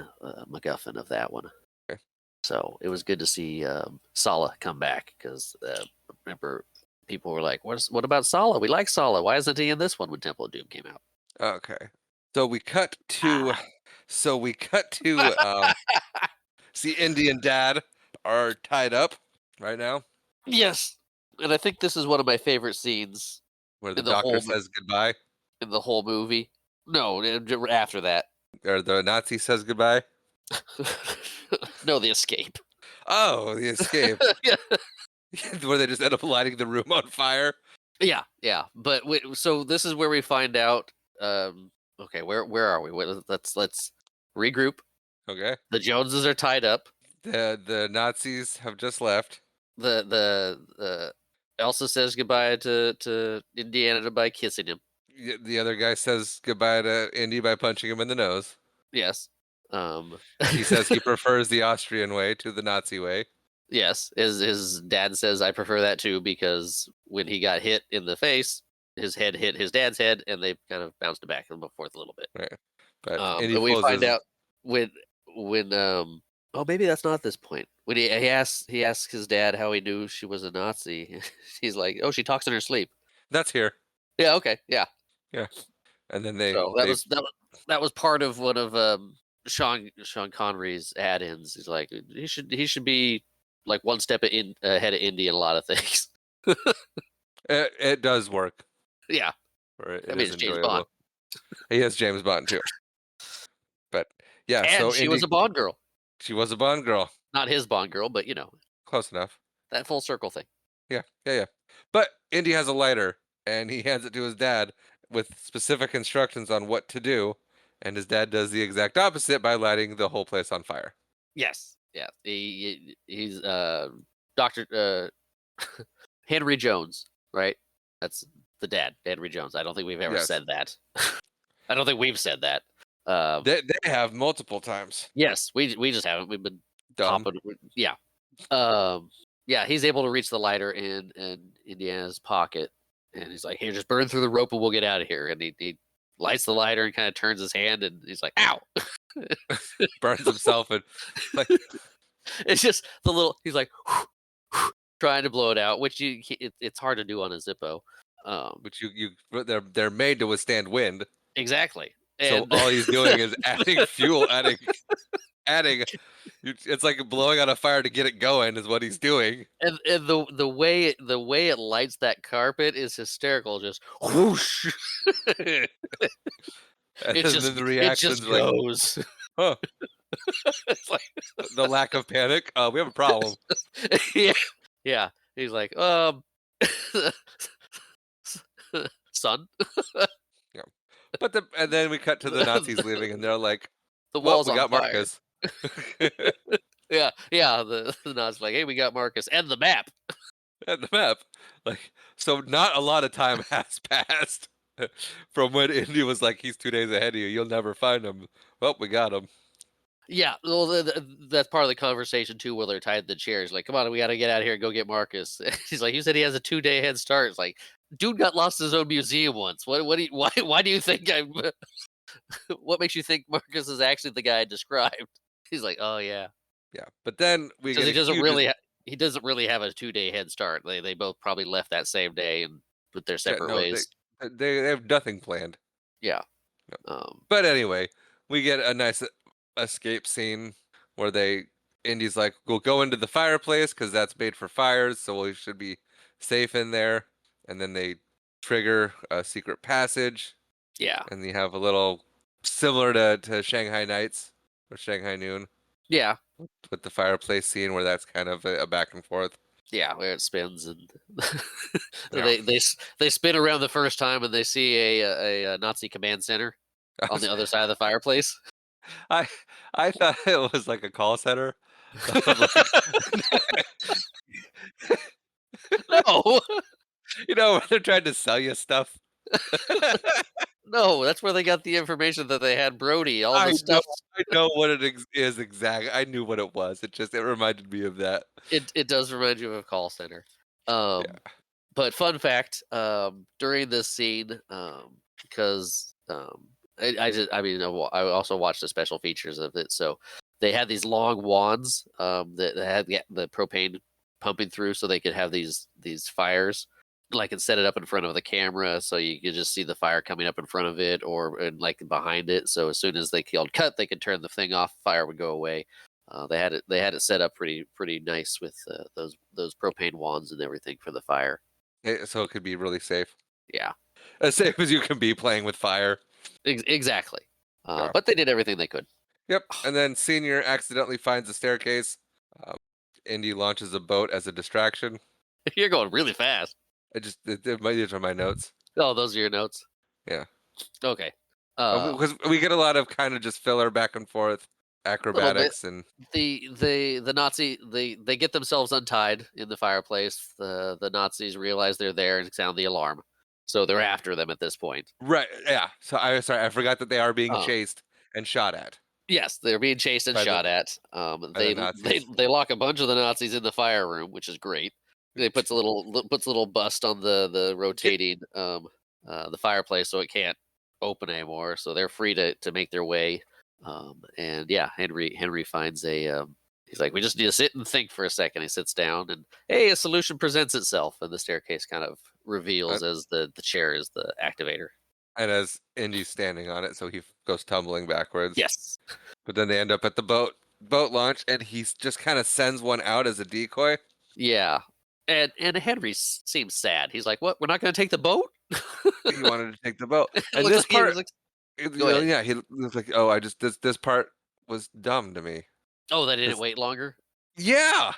MacGuffin of that one. Okay. So it was good to see Sala come back because remember people were like, "What about Sala? We like Sala. Why isn't he in this one?" When Temple of Doom came out. Okay. So we cut to Ah. so we cut to see Indy and Dad are tied up right now, Yes, and I think this is one of my favorite scenes where the in the doctor whole says goodbye, movie. No, after that. or the Nazi says goodbye. No, the escape. Oh, the escape, Yeah, where they just end up lighting the room on fire. yeah. But so this is where we find out. Okay, where are we? Let's regroup. Okay. The Joneses are tied up. The Nazis have just left. The Elsa says goodbye to Indiana by kissing him. The other guy says goodbye to Indy by punching him in the nose. Yes. Um, He says he prefers the Austrian way to the Nazi way. yes. His dad says I prefer that too because when he got hit in the face, his head hit his dad's head, and they kind of bounced back and forth a little bit. Right. But Indy And we pulls find his out when oh, maybe that's not this point. When he asks his dad how he knew she was a Nazi. He's like, "Oh, she talks in her sleep." that's here. Yeah. Okay. Yeah. Yeah. And then So they that was part of one of Sean Connery's add-ins. He's like he should be like one step ahead of Indy in a lot of things. it does work. Yeah, Or I it mean is it's James Bond, enjoyable. He has James Bond too. But yeah, and so she was Indy a Bond girl, she was a Bond girl. not his Bond girl, but Close enough. that full circle thing. Yeah, yeah, yeah. But Indy has a lighter and he hands it to his dad with specific instructions on what to do, and his dad does the exact opposite by lighting the whole place on fire. Yes, yeah. He's Doctor Henry Jones, right? That's the dad, Henry Jones. I don't think we've ever Yes. said that. I don't think we've said that. They have multiple times. Yes, we just haven't. We've been Dumb. hopping. Yeah. Yeah, he's able to reach the lighter in Indiana's pocket, and he's like, "Here, just burn through the rope, and we'll get out of here." And he lights the lighter and kind of turns his hand, and he's like, "Ow!" Burns himself and like It's just the little. He's like trying to blow it out, which it's hard to do on a Zippo. which they're made to withstand wind. Exactly, So and all he's doing is adding fuel, adding. It's like blowing on a fire to get it going is what he's doing. and the way it lights that carpet is hysterical. Just whoosh. And then the It just reaction's like, goes. huh, It's like the lack of panic. We have a problem. yeah, yeah. He's like, son, Yeah. And then we cut to the Nazis leaving, and they're like, the "Well, wall's we on got fire. Marcus." Yeah, yeah. The Naz's like, hey, we got Marcus and the map. At the map. Like, so not a lot of time has passed from when Indy was like, "He's 2 days ahead of you. You'll never find him." Well, we got him. Yeah, well, that's part of the conversation too, where they're tied to the chairs. Like, come on, we got to get out of here and go get Marcus. He's like, you said he has a 2-day head start. It's like, dude got lost in his own museum once. What do you, why do you think I'm? What makes you think Marcus is actually the guy described? He's like, oh yeah, Yeah, but then we because get a huge. he doesn't really have a 2-day head start. They both probably left that same day and went their Yeah, separate no, ways. they have nothing planned. Yeah. No. Um. But anyway, we get a nice escape scene where Indy's like, "We'll go into the fireplace because that's made for fires, so we should be safe in there." And then they trigger a secret passage, Yeah. and you have a little similar to Shanghai Nights or Shanghai Noon Yeah. with the fireplace scene where that's kind of a back and forth. Yeah, where it spins and Yeah. they spin around the first time and they see a Nazi command center on the other side of the fireplace. I I thought it was like a call center. of like, No, when they're trying to sell you stuff. no, that's where they got the information that they had Brody. All I the know, stuff. I know what it is exactly. I knew what it was. It reminded me of that. It does remind you of a call center. Um, Yeah. but fun fact, during this scene, because I mean, I also watched the special features of it. So they had these long wands that had the propane pumping through, so they could have these fires. Like and set it up in front of the camera, so you could just see the fire coming up in front of it, or and like behind it. So as soon as they killed cut, they could turn the thing off. Fire would go away. They had it set up pretty nice with those propane wands and everything for the fire. So it could be really safe. Yeah, As safe as you can be playing with fire. exactly. Yeah. But they did everything they could. Yep. And then Senior accidentally finds a staircase. Um, Indy launches a boat as a distraction. You're going really fast. These are my notes. Oh, those are your notes. Yeah. Okay. Because we get a lot of kind of just filler back and forth A little bit. acrobatics and The Nazi they get themselves untied in the fireplace. The Nazis realize they're there and sound the alarm, so they're after them at this point. right. Yeah. So I forgot that they are being Um, chased and shot at yes, they're being chased and by shot the at. by the They Nazis. they lock a bunch of the Nazis in the fire room, which is great. They puts a little bust on the Yeah, rotating the fireplace so it can't open anymore. So they're free to make their way. And yeah, Henry finds he's like, we just need to sit and think for a second. He sits down and hey, a solution presents itself, and the staircase kind of uh, reveals as the chair is the activator. and as Indy's standing on it, so he goes tumbling backwards. Yes. But then they end up at the boat launch, and he just kind of sends one out as a decoy. Yeah. And Henry seems sad. He's like, "What? We're not going to take the boat?" He wanted to take the boat, It and looks this like he was part, like, "Go ahead." yeah, he was like, "Oh, I just this part was dumb to me." Oh, they didn't 'Cause- wait longer. yeah,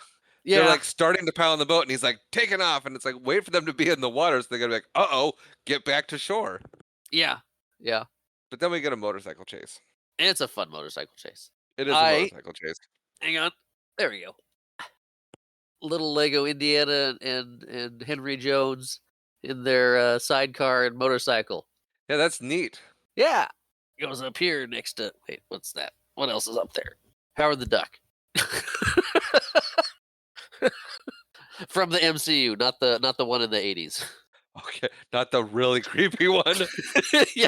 they're Yeah. like starting to pile on the boat, and he's like taking off, and it's like wait for them to be in the water, so they're gonna be like, "Uh-oh, get back to shore." Yeah. Yeah. But then we get a motorcycle chase. And it's a fun motorcycle chase. It is a I motorcycle chase. hang on. There we go. Little Lego Indiana and Henry Jones in their sidecar and motorcycle. Yeah, that's neat. Yeah. Goes up here next to wait, what's that? What else is up there? Howard the Duck. From the MCU, not the one in the 80s. Okay, not the really creepy one. Yeah,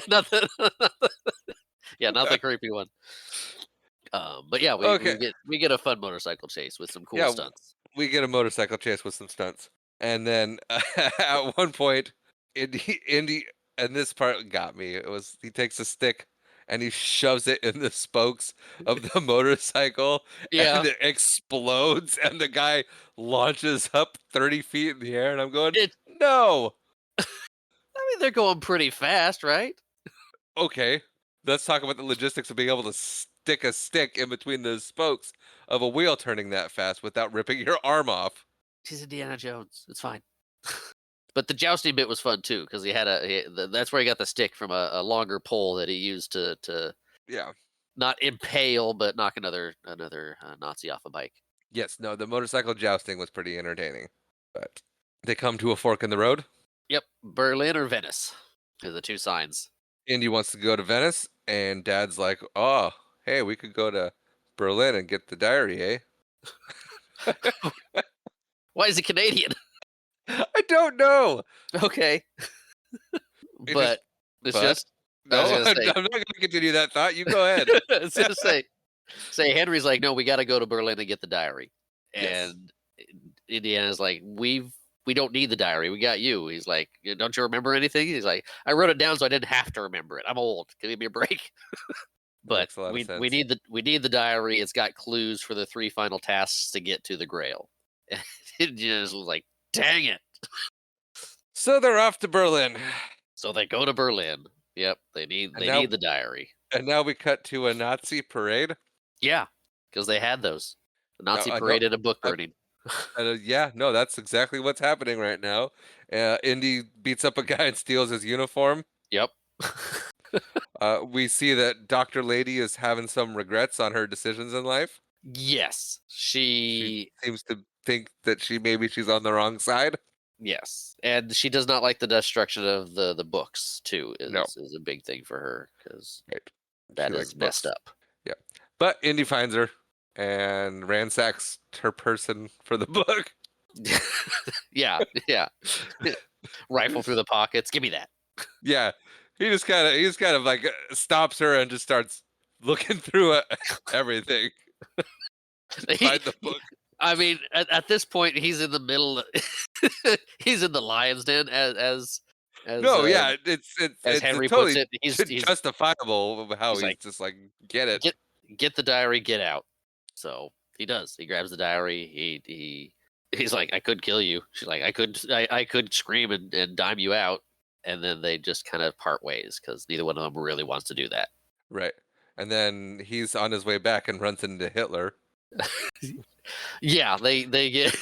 not the creepy one. But yeah, Okay, we get a fun motorcycle chase with some cool yeah, stunts. we get a motorcycle chase with some stunts, and then at one point, Indy, and this part got me. It was he takes a stick and he shoves it in the spokes of the motorcycle, Yeah, and it explodes, and the guy launches up 30 feet in the air, and I'm going, it. no, I mean, they're going pretty fast, right? okay. Let's talk about the logistics of being able to stick a stick in between the spokes of a wheel turning that fast without ripping your arm off. She's Indiana Jones. It's fine. But the jousting bit was fun too because that's where he got the stick from a longer pole that he used to Yeah. not impale but knock another Nazi off a bike. Yes, no, the motorcycle jousting was pretty entertaining. But they come to a fork in the road. Yep, Berlin or Venice are the two signs. Indy wants to go to Venice, and Dad's like, "Oh, hey, we could go to Berlin and get the diary, eh?" Why is he Canadian? I don't know. Okay, It just, but it's but just I was no, gonna I'm say. not going to continue that thought. You go ahead. I was gonna say Henry's like, no, we got to go to Berlin and get the diary, Yes. and Indiana's like, we don't need the diary, we got you. He's like, don't you remember anything? He's like, I wrote it down so I didn't have to remember it. I'm old. Give me a break. That But makes a lot of we sense. need the diary. It's got clues for the 3 final tasks to get to the Grail. And Indiana's like, dang it. So they're off to Berlin, So they go to Berlin. Yep, they and now need the diary. we cut to a Nazi parade. Yeah, because they had those. A No, Nazi no, parade and a book uh, burning. yeah, no, that's exactly what's happening right now. Indy beats up a guy and steals his uniform. Yep. We see that Dr. Lady is having some regrets on her decisions in life. Yes, She she seems to think that she's on the wrong side. yes, and she does not like the destruction of the books too. No, Is a big thing for her because right. She that likes is messed books. up. Yeah. But Indy finds her and ransacks her person for the book. Yeah, yeah. Rifle through the pockets. Give me that. Yeah. He just kind of like stops her and just starts looking through everything to He, find the book. I mean, at this point, he's in the middle. He's in the lion's den, as No, yeah, as it's Henry puts totally it. justifiable of how He's he's like, just like get it. get the diary, get out. So he does. He grabs the diary. He's like, I could kill you. She's like, I could scream and dime you out. And then they just kind of part ways because neither one of them really wants to do that. Right. And then he's on his way back and runs into Hitler. Yeah, they get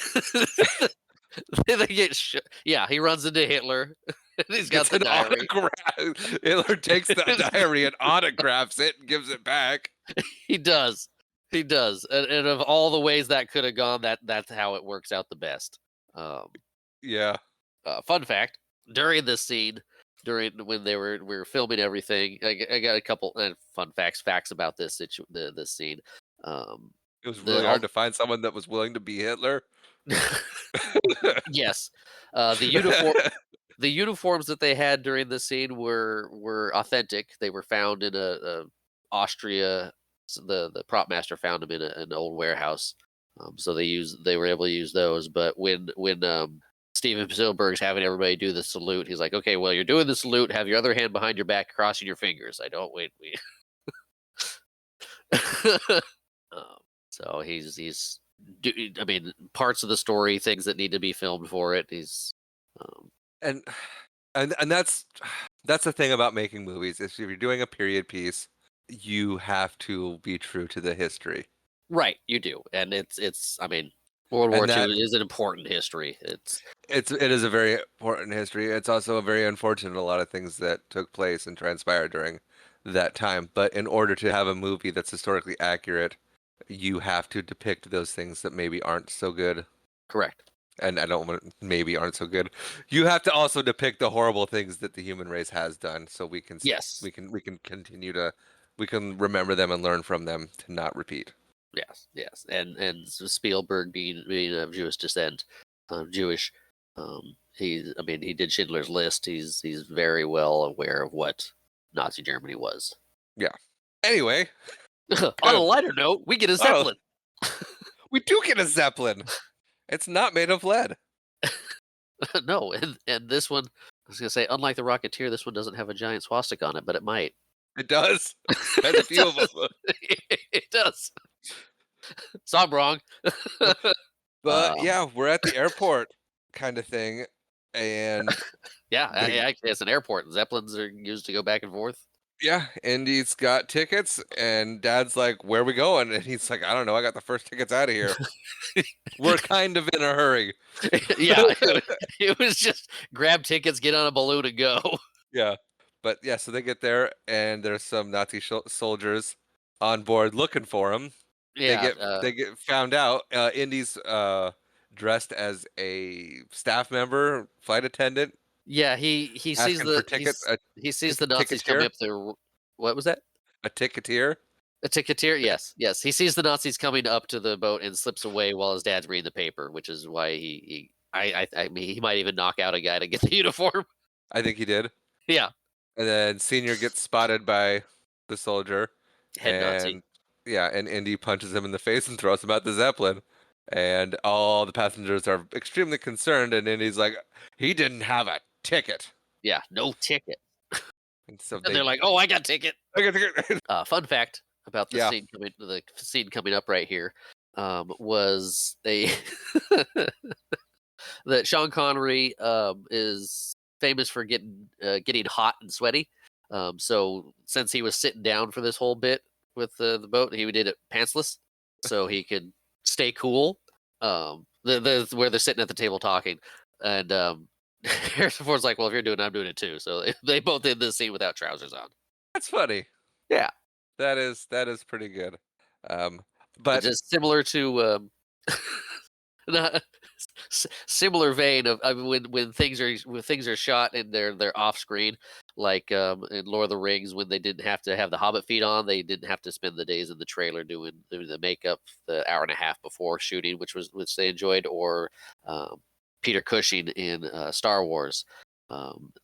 they get yeah. He runs into Hitler. And he's got Gets the an diary. autograph. Hitler takes the diary and autographs it and gives it back. He does. He does. And of all the ways that could have gone, that's how it works out the best. Um, Yeah. fun fact: during this scene, during when we were filming everything, I got a couple fun facts about this scene. Um, It was the really hard all to find someone that was willing to be Hitler. yes, the the uniforms that they had during the scene were authentic. They were found in a Austria. The prop master found them in an old warehouse. So they were able to use those. But when Steven Spielberg's having everybody do the salute, he's like, "Okay, well, you're doing the salute. Have your other hand behind your back, crossing your fingers. I don't wait. We." um, so I mean, parts of the story, things that need to be filmed for it. Um, and and that's the thing about making movies is if you're doing a period piece, you have to be true to the history. right, you do, and it's. I mean, World War And II that is an important history. It's it is a very important history. It's also a very unfortunate a lot of things that took place and transpired during that time. But in order to have a movie that's historically accurate, you have to depict those things that maybe aren't so good. correct. And I don't want maybe aren't so good. You have to also depict the horrible things that the human race has done, so Yes, we can continue to we can remember them and learn from them to not repeat. yes, yes, and Spielberg being of Jewish descent, Jewish. I mean, he did Schindler's List. He's very well aware of what Nazi Germany was. Yeah. Anyway, On a lighter note, we get a oh, Zeppelin. we do get a Zeppelin. It's not made of lead. No, and this one, I was gonna say, unlike the Rocketeer, this one doesn't have a giant swastika on it, but it might. It does. Has a It few of them. does. It does. So I'm wrong. But um, yeah, we're at the airport kind of thing, and yeah, they actually, it's an airport. Zeppelins are used to go back and forth. yeah, Indy's got tickets, and Dad's like, "Where we going?" And he's like, "I don't know. I got the first tickets out of here. We're kind of in a hurry." Yeah, it was just grab tickets, get on a balloon, and go. Yeah, but yeah, so they get there, and there's some Nazi soldiers on board looking for him. Yeah, They get found out. Indy's dressed as a staff member, flight attendant, yeah. He sees asking for tickets. A he sees the Nazis coming ticketeer, up there. What was that? a ticketeer. A ticketeer? Yes, yes. He sees the Nazis coming up to the boat and slips away while his dad's reading the paper, which is why I mean, he might even knock out a guy to get the uniform. I think he did. Yeah, And then Senior gets spotted by the soldier, head Nazi. and yeah, and Indy punches him in the face and throws him out the Zeppelin. And all the passengers are extremely concerned, and Indy's like, he didn't have a ticket. Yeah, no ticket. And so And they they're like, "Oh, I got ticket." I got a ticket. Fun fact about Yeah. the scene coming up right here, was a that Sean Connery is famous for getting hot and sweaty. So since he was sitting down for this whole bit with the boat, he did it pantsless so he could stay cool. Where they're sitting at the table talking, and Harrison Ford's like, "Well, if you're doing it, I'm doing it too." So they both did this scene without trousers on. That's funny. Yeah. That is pretty good. Um But just similar to not, similar vein of, I mean, when things are shot and they're off screen, like in Lord of the Rings, when they didn't have to have the Hobbit feet on, they didn't have to spend the days in the trailer doing the makeup the hour and a half before shooting, which they enjoyed, or Peter Cushing in Star Wars.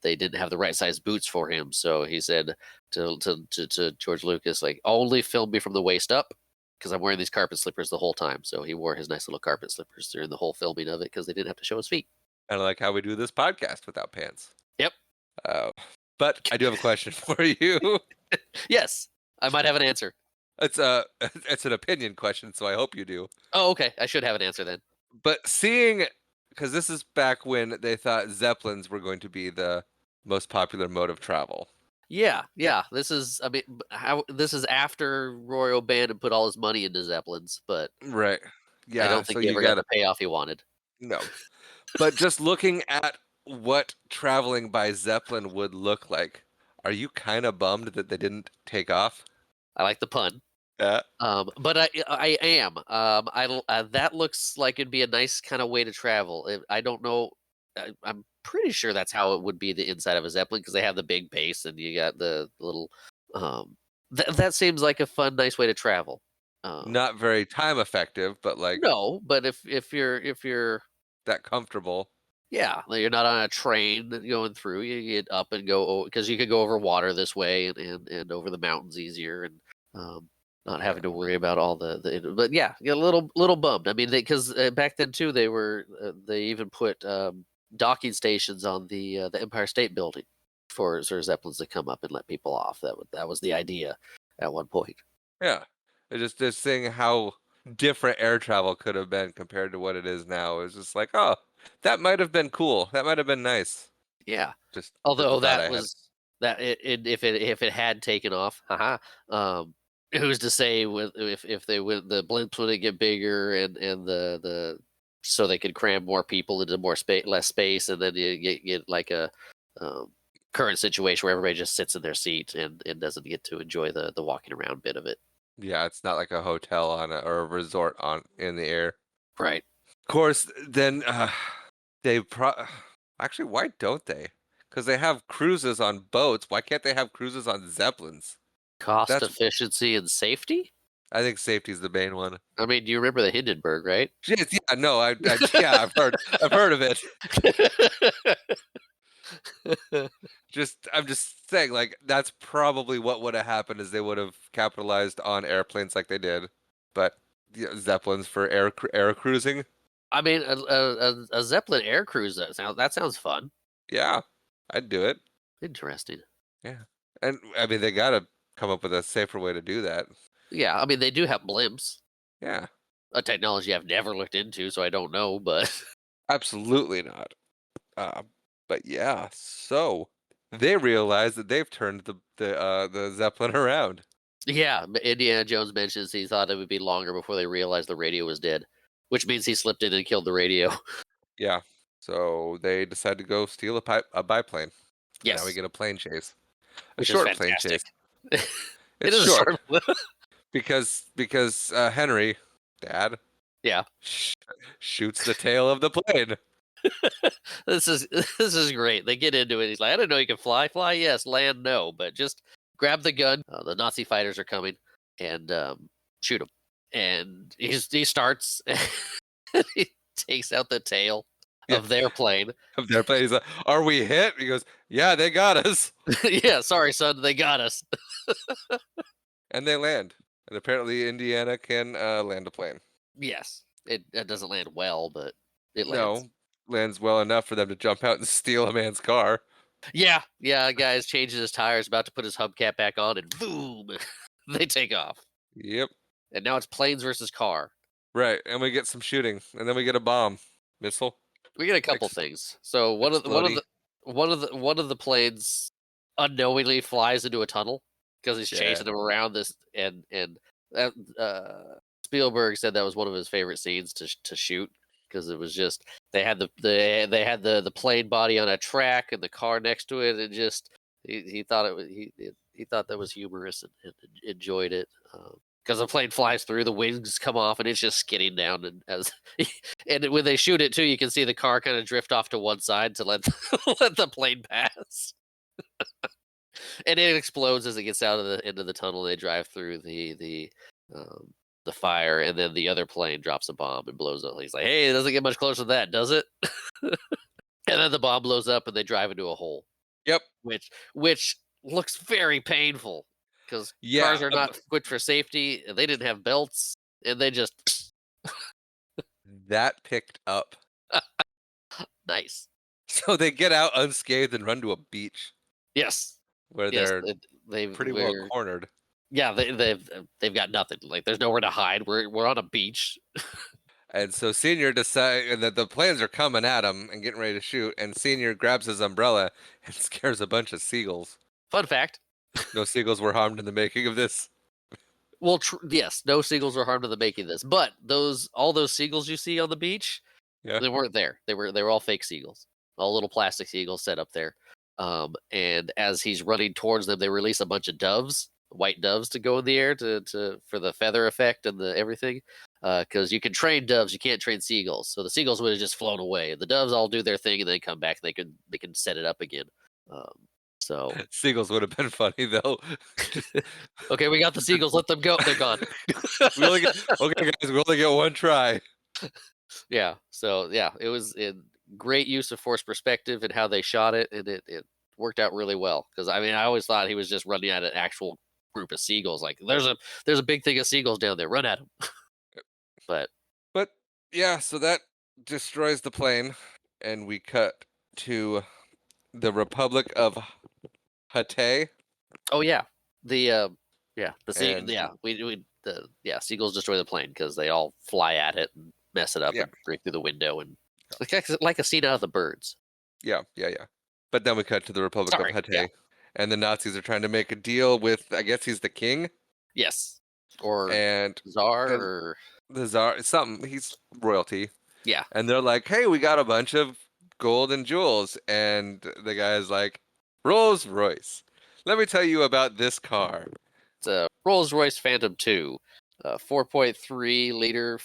They didn't have the right size boots for him, so he said to George Lucas, like, only film me from the waist up, because I'm wearing these carpet slippers the whole time. So he wore his nice little carpet slippers during the whole filming of it because they didn't have to show his feet. kind of like how we do this podcast without pants. Yep. Uh, but I do have a question for you. Yes, I might have an answer. It's it's an opinion question, so I hope you do. Oh, okay. I should have an answer then. But seeing, because this is back when they thought Zeppelins were going to be the most popular mode of travel. Yeah, yeah. This is, I mean, this is after Roy O'Bannon put all his money into Zeppelins, but Right. I Yeah, don't so think he you ever got gotta the payoff he wanted. no. But just looking at what traveling by Zeppelin would look like, are you kind of bummed that they didn't take off? I like the pun. Yeah. But I am. That looks like it'd be a nice kind of way to travel. I don't know. I'm pretty sure that's how it would be the inside of a Zeppelin, because they have the big base and you got the little. That seems like a fun, nice way to travel. Not very time effective, but like No, but if you're that comfortable. yeah, like, you're not on a train going through. You get up and go, because you could go over water this way, and over the mountains easier, and um, not Yeah. having to worry about all the. But yeah, get a little bummed. I mean, because back then too, they even put docking stations on the Empire State Building for Zeppelins to come up and let people off. That was the idea at one point. Yeah. It's just seeing how different air travel could have been compared to what it is now. It's just like, oh, that might have been cool. That might have been nice. Yeah. Just a Although thought that I had. was that if it had taken off, haha, who's to say if they would the blimps would get bigger, and the so they could cram more people into more space, less space, and then you get like a um, current situation where everybody just sits in their seat and doesn't get to enjoy the walking around bit of it. Yeah, it's not like a hotel or a resort on in the air. Right. Of course, then they actually, why don't they? Because they have cruises on boats. Why can't they have cruises on Zeppelins? Cost, That's efficiency, and safety. I think safety's the main one. I mean, do you remember the Hindenburg, right? Jeez, yeah, no, yeah, I've heard of it. I'm just saying, like, that's probably what would have happened is they would have capitalized on airplanes like they did, but Zeppelins for air cruising. I mean, a Zeppelin air cruise, that sounds fun. Yeah, I'd do it. Interesting. Yeah, and I mean they gotta come up with a safer way to do that. Yeah, I mean, they do have blimps, Yeah, a technology I've never looked into, so I don't know, but absolutely not. Uh, but yeah, so they realize that they've turned the Zeppelin around. yeah, Indiana Jones mentions he thought it would be longer before they realized the radio was dead, which means he slipped in and killed the radio. Yeah, so they decide to go steal a biplane. And now we Yes, get a plane chase, a which is short plane fantastic. chase. It It's is a short short one. because Henry, Dad, Yeah, sh- shoots the tail of the plane. this is this is great. They get into it. He's like, I didn't know you could fly. Fly, yes. Land, no. But just grab the gun. The Nazi fighters are coming, and shoot them. And he starts. And he takes out the tail Yeah, of their plane. of their plane. He's like, "Are we hit?" He goes, "Yeah, they got us," Yeah, sorry, son. They got us. and they land. And apparently, Indiana can land a plane. Yes, it doesn't land well, but it lands. No, lands well enough for them to jump out and steal a man's car. Yeah, yeah. A guy's changing his tires, about to put his hubcap back on, and boom, they take off. Yep, And now it's planes versus car. right. And we get some shooting, and then we get a bomb missile. We get a couple Ex- things. So Explodey. one of the planes unknowingly flies into a tunnel because he's Yeah. chasing him around this, and that, Spielberg said that was one of his favorite scenes to shoot, because it was just they had the plane body on a track and the car next to it, and just he thought it was he thought that was humorous, and enjoyed it. because the plane flies through, the wings come off, and it's just skidding down. And and when they shoot it too, you can see the car kind of drift off to one side to let let the plane pass, and it explodes as it gets out of the end of the tunnel. They drive through the fire, and then the other plane drops a bomb and blows up. He's like, "Hey, it doesn't get much closer than that, does it?" And then the bomb blows up, and they drive into a hole, Yep. which looks very painful because Yeah. cars are not equipped for safety. And they didn't have belts, and they just That picked up. nice. So they get out unscathed and run to a beach Yes, where yes, they're they've pretty well we're cornered. yeah they've got nothing. Like there's nowhere to hide. We're on a beach. And so Senior decide that the planes are coming at him and getting ready to shoot, and Senior grabs his umbrella and scares a bunch of seagulls. Fun fact. No seagulls were harmed in the making of this. Well, yes, no seagulls were harmed in the making of this, but all those seagulls you see on the beach, Yeah. they weren't there. They were all fake seagulls, all little plastic seagulls set up there. And as he's running towards them, they release a bunch of doves, white doves, to go in the air to for the feather effect and the everything. Because you can train doves, you can't train seagulls. So the seagulls would have just flown away. The doves all do their thing and then come back. They can set it up again. So Seagulls would have been funny though. okay, we got the seagulls. Let them go. They're gone. Okay, guys, we only get one try. Yeah. So yeah, it was a great use of forced perspective and how they shot it, and it worked out really well. Because I mean, I always thought he was just running at an actual group of seagulls. Like there's a big thing of seagulls down there. Run at them. But But yeah, so that destroys the plane, and we cut to the Republic of Hatay, oh yeah, and seagulls destroy the plane because they all fly at it and mess it up yeah, and break through the window and like a scene out of The Birds. yeah. But then we cut to the Republic of Sorry. Yeah. Hatay, and the Nazis are trying to make a deal with, I guess he's the king, Yes. Or and Czar and or the czar, something, he's royalty, yeah. and they're like, "Hey, we got a bunch of gold and jewels," and the guy's like, "Rolls Royce, let me tell you about this car." It's a Rolls-Royce Phantom 2, 4.3 liter,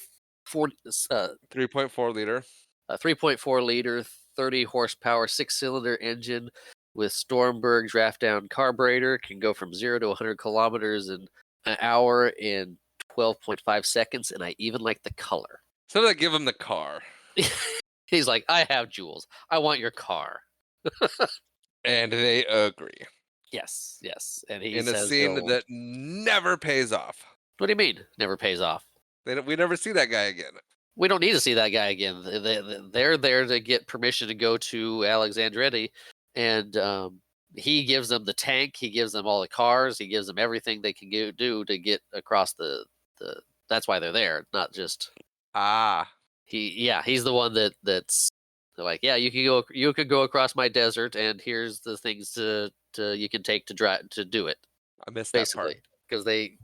3.4 liter. 3.4 liter, 30 horsepower, 6-cylinder engine with Stormberg draft down carburetor. Can go from 0 to 100 kilometers in an hour in 12.5 seconds, and I even like the color. So they give him the car, He's like, I have jewels. I want your car. and they agree Yes, yes. And he in a says scene he'll. that never pays off. What do you mean? Never pays off. We never see that guy again. We don't need to see that guy again. They're there to get permission to go to Alexandretti, and he gives them the tank. He gives them all the cars. He gives them everything they can do to get across the. That's why they're there, not just Ah, he's the one that's they're like, yeah, you could go across my desert, and here's the things to you can take to drive to do it, I missed that part. basically, because they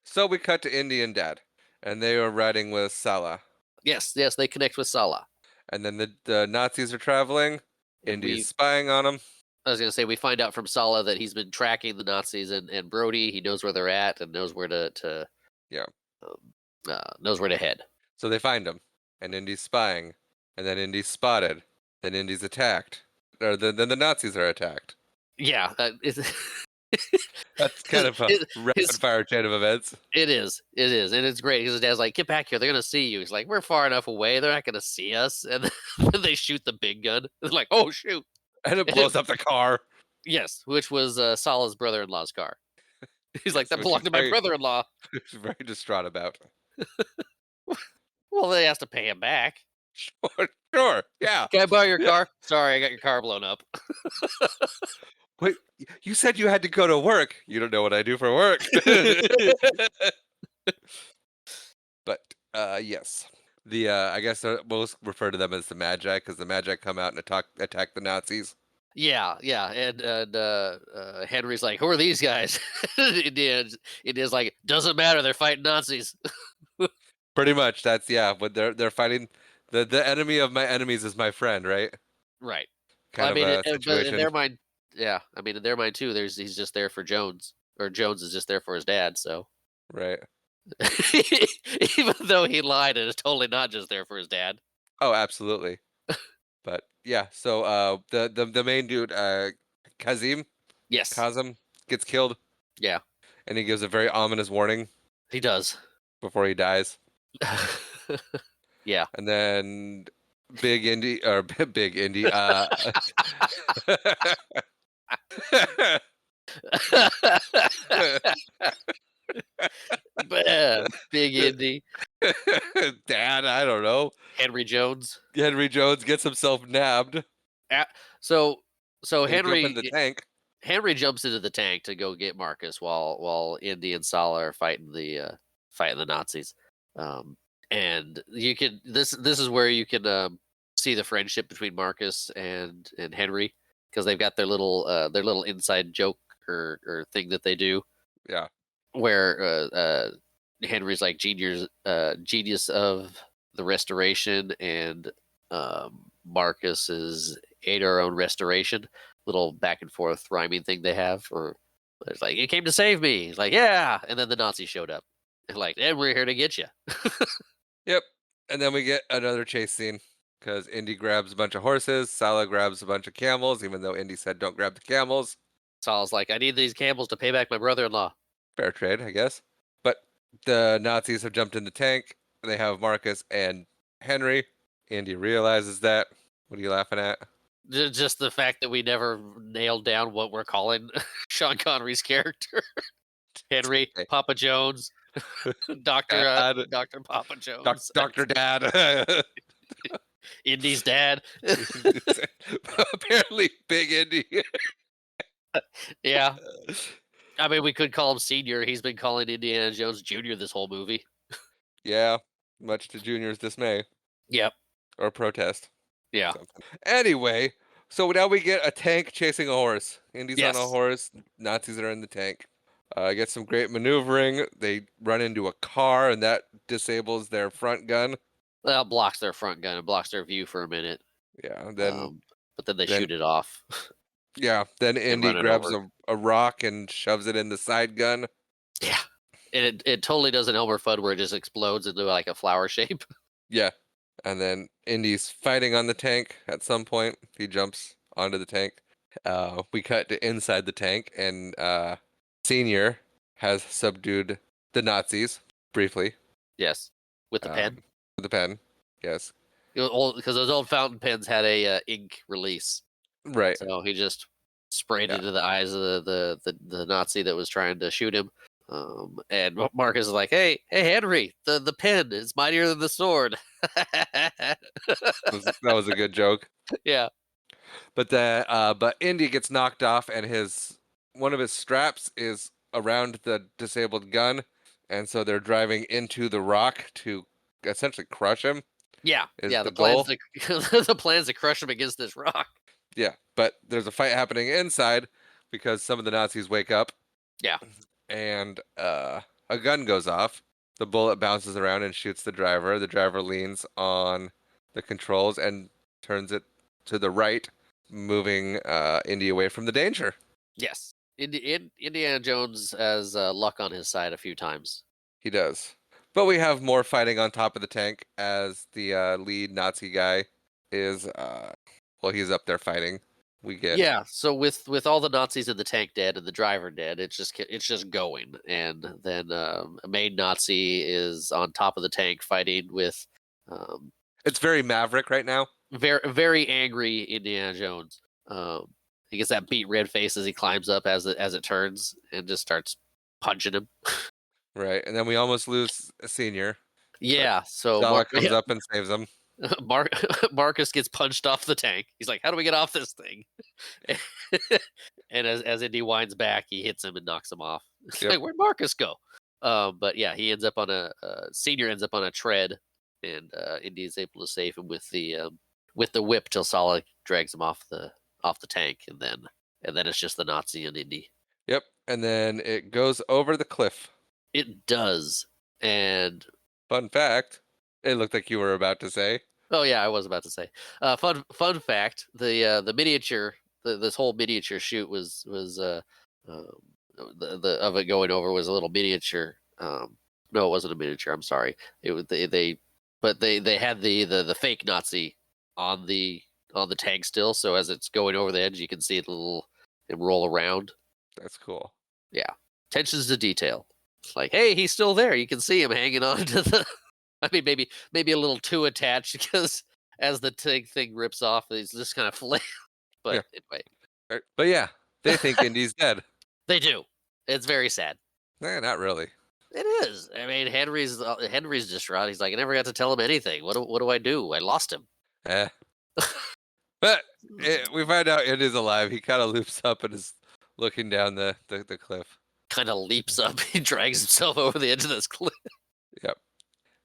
So we cut to Indy and Dad, and they are riding with Salah. yes they connect with Salah, And then the Nazis are traveling. and Indy's spying on them. I was gonna say we find out from Salah that he's been tracking the Nazis and Brody. He knows where they're at and knows where to Yeah. knows where to head. So they find him, and Indy's spying, and then Indy's spotted. Then Indy's attacked, or then the Nazis are attacked. Yeah, That's kind of a rapid fire chain of events. It is, and it's great because his dad's like, "Get back here! They're gonna see you." He's like, "We're far enough away; they're not gonna see us." And then they shoot the big gun. It's like, "Oh shoot!" And it blows up the car. Yes, which was Salah's brother-in-law's car. He's like, Yes, "That which belonged he's to my brother-in-law." very distraught about. Well, they has to pay him back. Sure, yeah. Can I borrow your car? Sorry, I got your car blown up. Wait, you said you had to go to work. You don't know what I do for work. But yes, the I guess we'll refer to them as the Magi because the Magi come out and attack the Nazis. Yeah, and Henry's like, "Who are these guys?" India's like, "Doesn't matter. They're fighting Nazis." Pretty much, that's yeah. But they're fighting the enemy of my enemies is my friend, right? Right. Kind I of mean, a but in situation. their mind, yeah. I mean, in their mind too. He's just there for Jones, or Jones is just there for his dad. So Right. Even though he lied and is totally not just there for his dad. Oh, absolutely. But yeah, so the main dude, Kazim Yes. Kazim gets killed, Yeah, and he gives a very ominous warning he does. before he dies. Yeah. And then Big Indy or Big Indy, Big Indy. Dad, I don't know. Henry Jones. Henry Jones gets himself nabbed. A so so They jump in the Henry tank. Henry jumps into the tank to go get Marcus while Indy and Sala are fighting the Nazis. Um, and you can this is where you can see the friendship between Marcus and Henry, because they've got their little inside joke or thing that they do Yeah, where Henry's like genius of the restoration, and Marcus is aid our own restoration. Little back and forth rhyming thing they have, or it's like, it came to save me. He's like, yeah, and then the Nazis showed up, and like, and we're here to get you. yep. And then we get another chase scene because Indy grabs a bunch of horses. Sala grabs a bunch of camels, even though Indy said don't grab the camels. Saul's like, I need these camels to pay back my brother-in-law. Fair trade, I guess. But the Nazis have jumped in the tank. And they have Marcus and Henry. Indy realizes that. What are you laughing at? Just the fact that we never nailed down what we're calling Sean Connery's character. Henry, Hey, Papa Jones, Dad, Doctor Papa Jones, Doctor Dad. Indy's dad. Apparently, Big Indy. Yeah, I mean, we could call him Senior. He's been calling Indiana Jones Junior this whole movie. Yeah, much to Junior's dismay Yep. or protest. Yeah. Something. Anyway, so now we get a tank chasing a horse. Indy's on a Yes. horse. Nazis are in the tank. Get some great maneuvering. They run into a car, and that disables their front gun. Well, it blocks their front gun and blocks their view for a minute. Yeah. Um, but then they Then shoot it off then and Indy run it grabs over. a rock and shoves it in the side gun. Yeah. And it totally does an Elmer Fudd where it just explodes into like a flower shape. Yeah. And then Indy's fighting on the tank at some point. He jumps onto the tank. We cut to inside the tank, and Senior has subdued the Nazis briefly Yes. With the pen. with the pen. Yes. Because those old fountain pens had a ink release. Right. So he just sprayed Yeah. into the eyes of the Nazi that was trying to shoot him. And Marcus is like, "Hey, Henry, the pen is mightier than the sword." That was a good joke. Yeah, But Indy gets knocked off, and his one of his straps is around the disabled gun, and so they're driving into the rock to essentially crush him. yeah, Is yeah. the The plans goal? to the plans to crush him against this rock. Yeah, but there's a fight happening inside because some of the Nazis wake up, Yeah. and a gun goes off. The bullet bounces around and shoots the driver. The driver leans on the controls and turns it to the right, moving Indy away from the danger. Yes. Indiana Jones has luck on his side a few times. He does. But we have more fighting on top of the tank as the lead Nazi guy is, he's up there fighting. We get, Yeah. So with all the Nazis in the tank dead and the driver dead, it's just going. And then a main Nazi is on top of the tank fighting with um, it's very Maverick right now. very angry Indiana Jones. He gets that beat red face as he climbs up as it turns and just starts punching him. Right. And then we almost lose a senior, but Yeah. So Sala comes up and saves him. Marcus gets punched off the tank. He's like, "How do we get off this thing?" And as Indy winds back, he hits him and knocks him off. It's Yep. like, where'd Marcus go? But yeah, he ends up on senior ends up on a tread, and Indy is able to save him with the whip till Sala drags him off the tank, and then it's just the Nazi and Indy. Yep. And then it goes over the cliff. It does, and Fun fact. It looked like you were about to say. oh yeah, I was about to say. Fun fact: the miniature, this whole miniature shoot was the of it going over was a little miniature No, it wasn't a miniature. I'm sorry. It was but they had the fake Nazi on the tank still. So as it's going over the edge, you can see it roll around. That's cool. Yeah, attentions to detail. It's like, hey, he's still there. You can see him hanging on to the. I mean, maybe a little too attached because as the tank thing rips off, he's just kind of flail. Yeah. But anyway, But yeah, they think Indy's dead. they do. It's very sad. Not really. It is. I mean, Henry's distraught. He's like, I never got to tell him anything. What do I do? I lost him. Eh. But we find out Indy's alive. He kind of loops up and is looking down the cliff. Kind of leaps up. He drags himself over the edge of this cliff. Yep.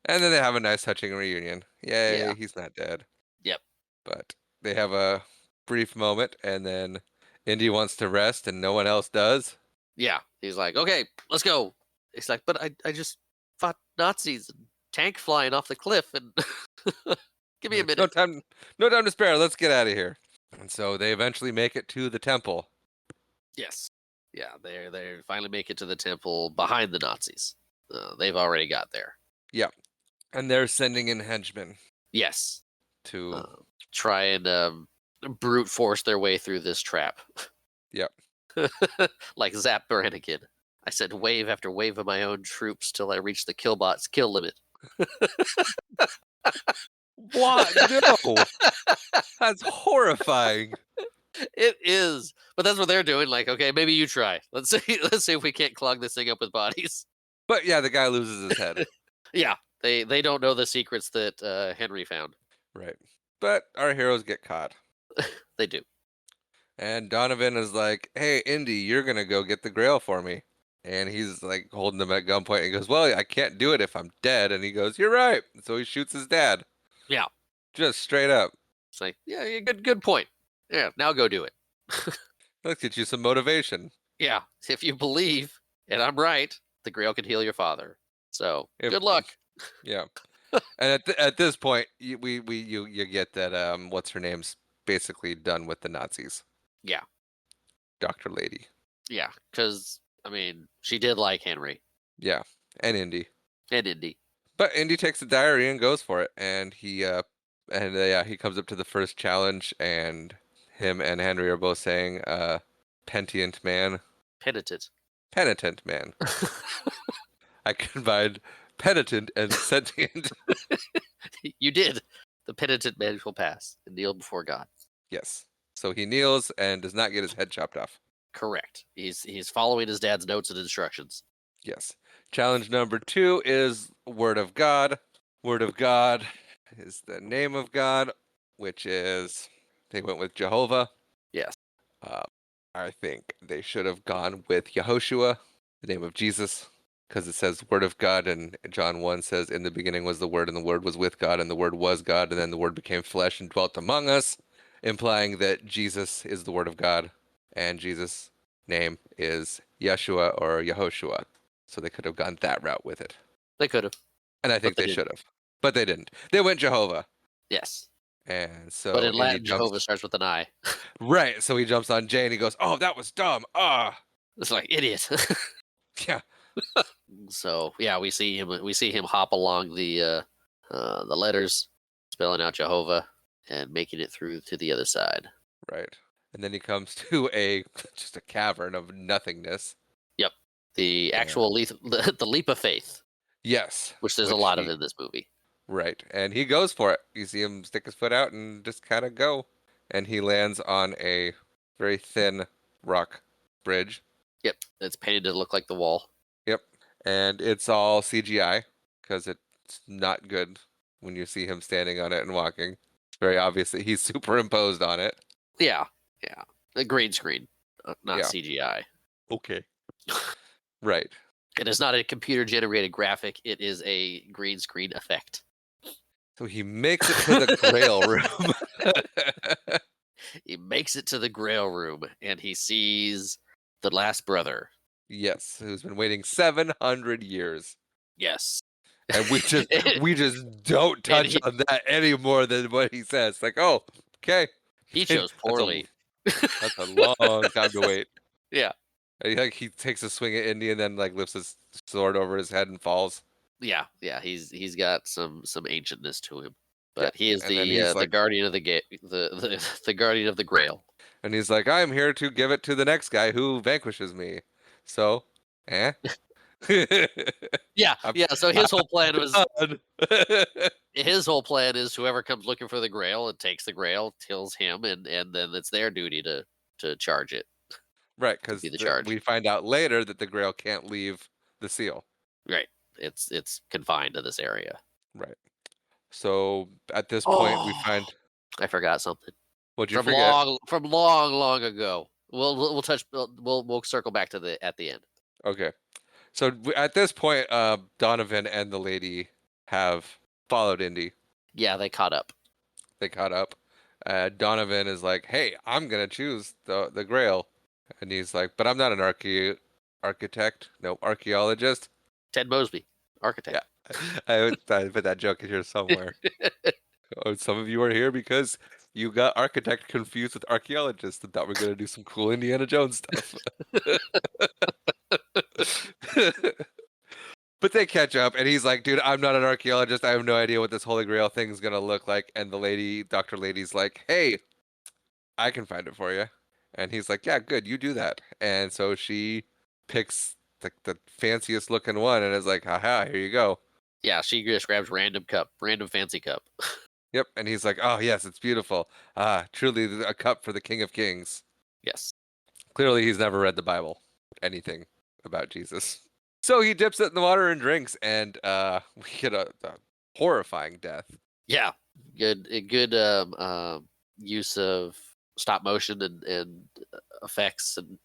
And then they have a nice touching reunion. Yay, Yeah. he's not dead. Yep. But they have a brief moment, and then Indy wants to rest, and no one else does. Yeah. He's like, okay, let's go. He's like, but I just fought Nazis and tank flying off the cliff and give me a minute. No time to spare. Let's get out of here. And so they eventually make it to the temple. Yes. Yeah, they finally make it to the temple behind the Nazis. They've already got there. Yeah. And they're sending in henchmen Yes. to Try and brute force their way through this trap. Yep. Like Zap Brannigan. I said wave after wave of my own troops till I reached the killbot's kill limit. What? No. That's horrifying. It is. But that's what they're doing. Like, okay, maybe you try. Let's see if we can't clog this thing up with bodies. But yeah, the guy loses his head. Yeah. They don't know the secrets that Henry found. Right. But our heroes get caught. They do. And Donovan is like, hey, Indy, you're going to go get the grail for me. And he's like holding them at gunpoint. And he goes, well, I can't do it if I'm dead. And he goes, you're right. So he shoots his dad. Yeah. Just straight up. It's like, yeah, good point. Yeah, now go do it. Let's get you some motivation. Yeah, if you believe, and I'm right, the grail can heal your father. So, good luck. Yeah. And at this point, you get that what's her name's basically done with the Nazis. Yeah. Dr. Lady. Yeah, because, I mean, she did like Henry. Yeah, and Indy. And Indy. But Indy takes the diary and goes for it, and he comes up to the first challenge, and him and Henry are both saying, "Penitent man." Penitent man. I combined penitent and sentient. You did. The penitent man will pass and kneel before God. Yes. So he kneels and does not get his head chopped off. Correct. He's following his dad's notes and instructions. Yes. Challenge number 2 is Word of God. Word of God is the name of God, which is, they went with Jehovah. Yes. I think they should have gone with Yehoshua, the name of Jesus, because it says Word of God, and John 1 says, in the beginning was the Word, and the Word was with God, and the Word was God, and then the Word became flesh and dwelt among us, implying that Jesus is the Word of God, and Jesus' name is Yeshua or Yehoshua. So they could have gone that route with it. They could have. And I think they should have. But they didn't. They went Jehovah. Yes. And so but in Latin, Jehovah starts with an I. Right. So he jumps on Jay and he goes, oh, that was dumb. It's like, idiot. Yeah. So yeah, we see him hop along the letters, spelling out Jehovah and making it through to the other side. Right. And then he comes to just a cavern of nothingness. Yep. The actual the leap of faith. Yes. Which there's a lot of in this movie. Right. And he goes for it. You see him stick his foot out and just kind of go. And he lands on a very thin rock bridge. Yep. It's painted to look like the wall. Yep. And it's all CGI because it's not good when you see him standing on it and walking. It's very obvious that he's superimposed on it. Yeah. Yeah. A green screen, not CGI. Okay. Right. It is not a computer-generated graphic. It is a green screen effect. So he makes it to the Grail room. He makes it to the Grail room, and he sees the last brother. Yes, who's been waiting 700 years. Yes. And we just don't touch on that any more than what he says. Like, oh, okay. He chose poorly. That's a long time to wait. Yeah. He takes a swing at Indy and then like lifts his sword over his head and falls. Yeah, yeah, he's got some ancientness to him, Yeah, but he is and then he's the like, guardian of the the guardian of the Grail. I'm here to give it to the next guy who vanquishes me. So, eh? Yeah, I'm, yeah. So I'm done. his whole plan is whoever comes looking for the Grail and takes the Grail kills him, and then it's their duty to charge it, Right, to because be the charge. we find out later that the Grail can't leave the seal. Right. It's confined to this area. Right. So at this point, we Oh, find I forgot something what'd you forget? from long ago. We'll touch. We'll circle back to the at the end. Okay. So at this point, Donovan and the lady have followed Indy. Yeah, they caught up. They caught up. Donovan is like, "Hey, I'm gonna choose the Grail," and he's like, "But I'm not an architect, no archaeologist." Ted Mosby, Yeah, architect. I put that joke in here somewhere. Oh, some of you are here because you got architect confused with archaeologist and thought we're gonna do some cool Indiana Jones stuff. But they catch up, and he's like, "Dude, I'm not an archaeologist. I have no idea what this Holy Grail thing's gonna look like." And the lady, Dr. Lady's like, "Hey, I can find it for you." And he's like, "Yeah, good, you do that." And so she picks the fanciest looking one, and is like, "Haha, here you go." Yeah, she just grabs random cup, random fancy cup. Yep. And he's like, "Oh yes, it's beautiful. Ah, truly a cup for the King of Kings." Yes. Clearly, he's never read the Bible, anything about Jesus. So he dips it in the water and drinks, and we get a horrifying death. Yeah. Good use of stop motion and effects, and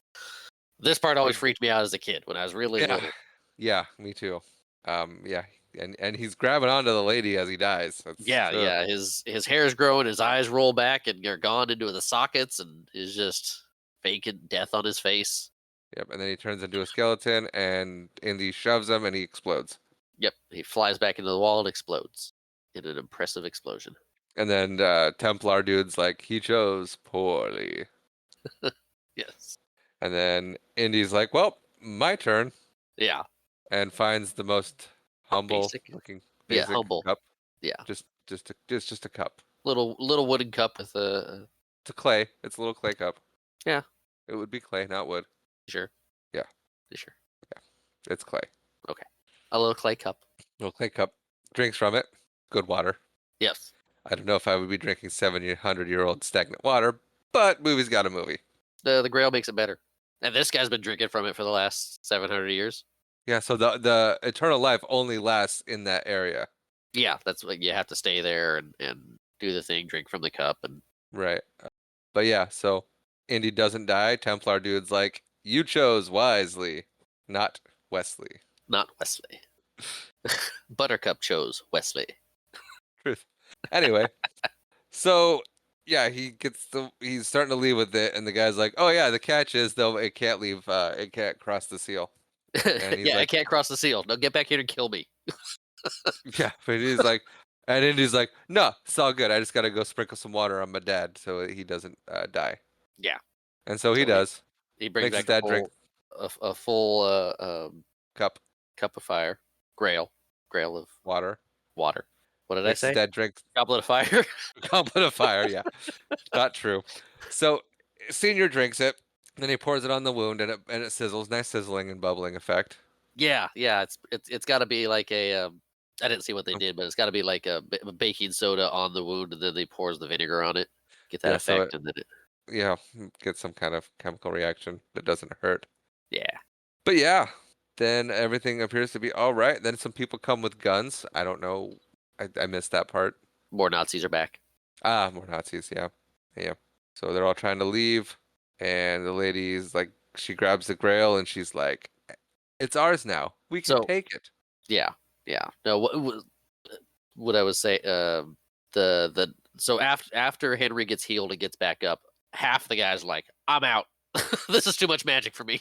this part always Like, freaked me out as a kid when I was really yeah, little. yeah, me too. Yeah, and he's grabbing onto the lady as he dies. That's Yeah, yeah. His hair is growing, his eyes roll back, and they're gone into the sockets, and is just vacant death on his face. yep. And then he turns into a skeleton, and Indy shoves him, and he explodes. Yep, he flies back into the wall and explodes in an impressive explosion. And then Templar dude's like, he chose poorly. Yes. And then Indy's like, well, my turn, Yeah. and finds the most humble Basic. looking Yeah, basic humble. cup. Yeah. Just a cup. Little wooden cup with a It's a clay. It's a little clay cup. yeah, It would be clay, not wood. sure. Yeah, Sure. yeah. It's clay. Okay. A little clay cup. Little clay cup. Drinks from it. Good water. Yes. I don't know if I would be drinking 700-year-old stagnant water, but movie's got a movie. The Grail makes it better. And this guy's been drinking from it for the last 700 years. Yeah, so the eternal life only lasts in that area. Yeah, that's what you have to stay there and do the thing, drink from the cup, and Right. But yeah, so Indy doesn't die. Templar dude's like, you chose wisely, not Wesley. not Wesley. Buttercup chose Wesley. Truth. Anyway, so yeah, he's starting to leave with it, and the guy's like, "Oh yeah, the catch is though it can't leave, it can't cross the seal." And he's Yeah, I like, can't cross the seal. No, get back here and kill me. "Yeah," but he's like, and Indy's like, "No, it's all good. I just gotta go sprinkle some water on my dad so he doesn't die." Yeah. And so he So does. he brings Makes his back dad drink a full cup cup of fire, grail of water. water. What did I Makes his say? dad drink Goblet of fire. goblet of fire. Yeah, not true. So Senior drinks it, then he pours it on the wound, and it sizzles. Nice sizzling and bubbling effect. Yeah, yeah. It's got to be like a. I didn't see what they did, but it's got to be like a baking soda on the wound, and then they pours the vinegar on it, get that Yeah, so effect, and then it. yeah, get some kind of chemical reaction that doesn't hurt. Yeah. But yeah, then everything appears to be all right. Then some people come with guns. I don't know. I missed that part. More Nazis are back. Ah, more Nazis. Yeah, yeah. So they're all trying to leave, and the lady's like, she grabs the Grail and she's like, "It's ours now. We can So take it." yeah, yeah. No, what I was saying, the so after Henry gets healed and gets back up, half the guys like, I'm out. This is too much magic for me,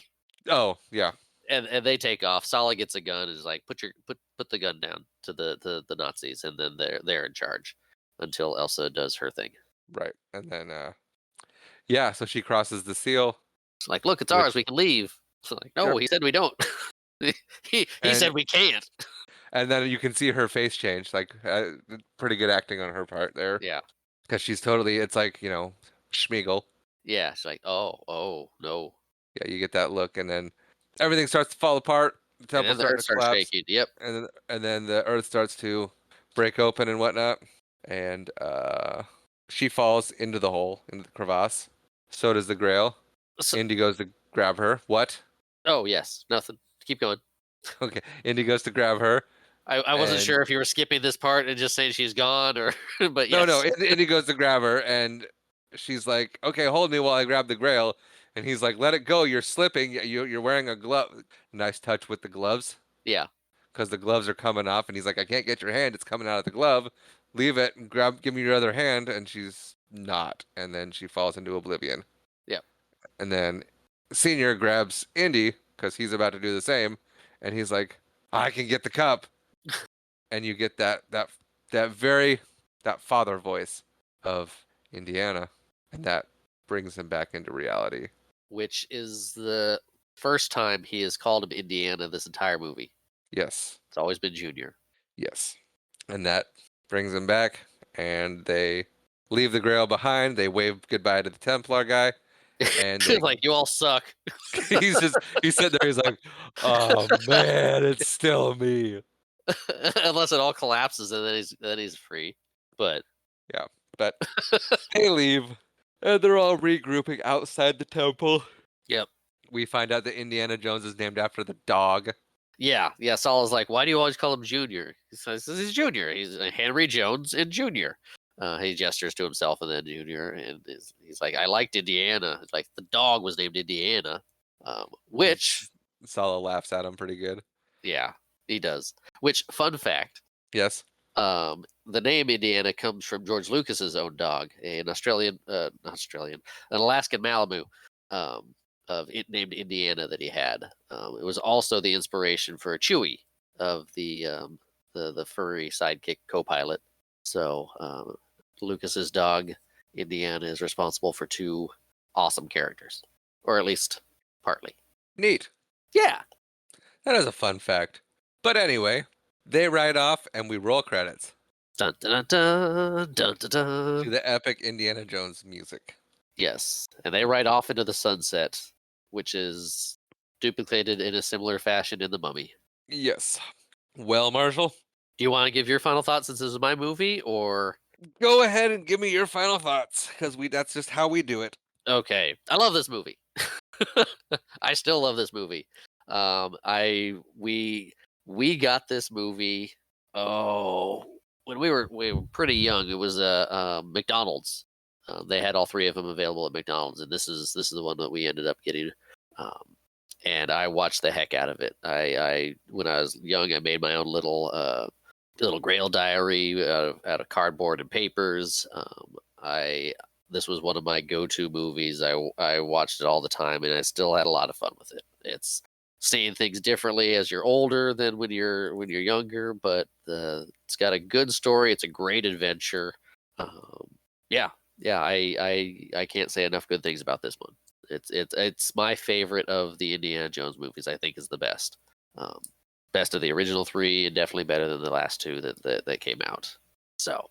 Oh yeah, and they take off. Sala gets a gun and is like, put the gun down to the Nazis, and then they're in charge until Elsa does her thing. right. And then yeah, so she crosses the seal, It's like, look, it's ours. which We can leave. So like, no, Sure. he said we don't. He And said we can't. and then you can see her face change, like pretty good acting on her part there, Yeah. because she's totally. It's like Schmiegel. Yeah. She's like, oh no. Yeah, you get that look, and then everything starts to fall apart. The And temple's then the starting earth to starts collapse, shaking. Yep. and then the earth starts to break open and whatnot, and she falls into the hole, into the crevasse. So does the Grail. So, Indy goes to grab her. What? oh yes, nothing. Keep going. Okay, Indy goes to grab her, I wasn't and sure if you were skipping this part and just saying she's gone, or but no, yes. Indy goes to grab her, and she's like, "Okay, hold me while I grab the Grail," and he's like, "Let it go. You're slipping. You're wearing a glove. Nice touch with the gloves." Yeah. Because the gloves are coming off, and he's like, "I can't get your hand; it's coming out of the glove. Leave it and give me your other hand." And she's not, and then she falls into oblivion. Yep. And then Senior grabs Indy because he's about to do the same, and he's like, "I can get the cup," and you get that very that father voice of Indiana, and that brings him back into reality. Which is the first time he has called him Indiana this entire movie. Yes, It's always been Junior. yes, and that brings him back, and they leave the Grail behind. They wave goodbye to the Templar guy, and they Like you all suck. he's sitting there. He's like, "Oh man, it's still me." Unless it all collapses and then he's free. But Yeah, but they leave, and they're all regrouping outside the temple. yep. We find out that Indiana Jones is named after the dog. Yeah. Saul is like, why do you always call him Junior? He says he's Junior. He's Henry Jones and Junior. He gestures to himself and then Junior, and he's like, I liked Indiana. It's like the dog was named Indiana, which Sala laughs at him pretty good. yeah, he does. Which fun fact, Yes. the name Indiana comes from George Lucas's own dog, an an Alaskan Malamute, um, named Indiana that he had. It was also the inspiration for Chewie of the furry sidekick co-pilot. So Lucas's dog Indiana is responsible for two awesome characters, or at least partly. Neat. Yeah. That is a fun fact. But anyway, they ride off and we roll credits Dun dun dun dun dun to dun. the epic Indiana Jones music. Yes, and they ride off into the sunset, which is duplicated in a similar fashion in The Mummy. Yes. Well, Marshall, Do you want to give your final thoughts since this is my movie, or go ahead and give me your final thoughts, because that's just how we do it. okay? I love this movie. I still love this movie. I we got this movie. Oh, when we were pretty young. It was McDonald's. They had all three of them available at McDonald's, and this is the one that we ended up getting. Um, and I watched the heck out of it. I when I was young, I made my own little Grail diary out of cardboard and papers. I This was one of my go-to movies. I watched it all the time, and I still had a lot of fun with it. It's seeing things differently as you're older than when you're younger, but it's got a good story. It's a great adventure. Yeah, yeah. I can't say enough good things about this one. It's my favorite of the Indiana Jones movies. I think is the best. Um, Best of the original three, and definitely better than the last two that came out. So,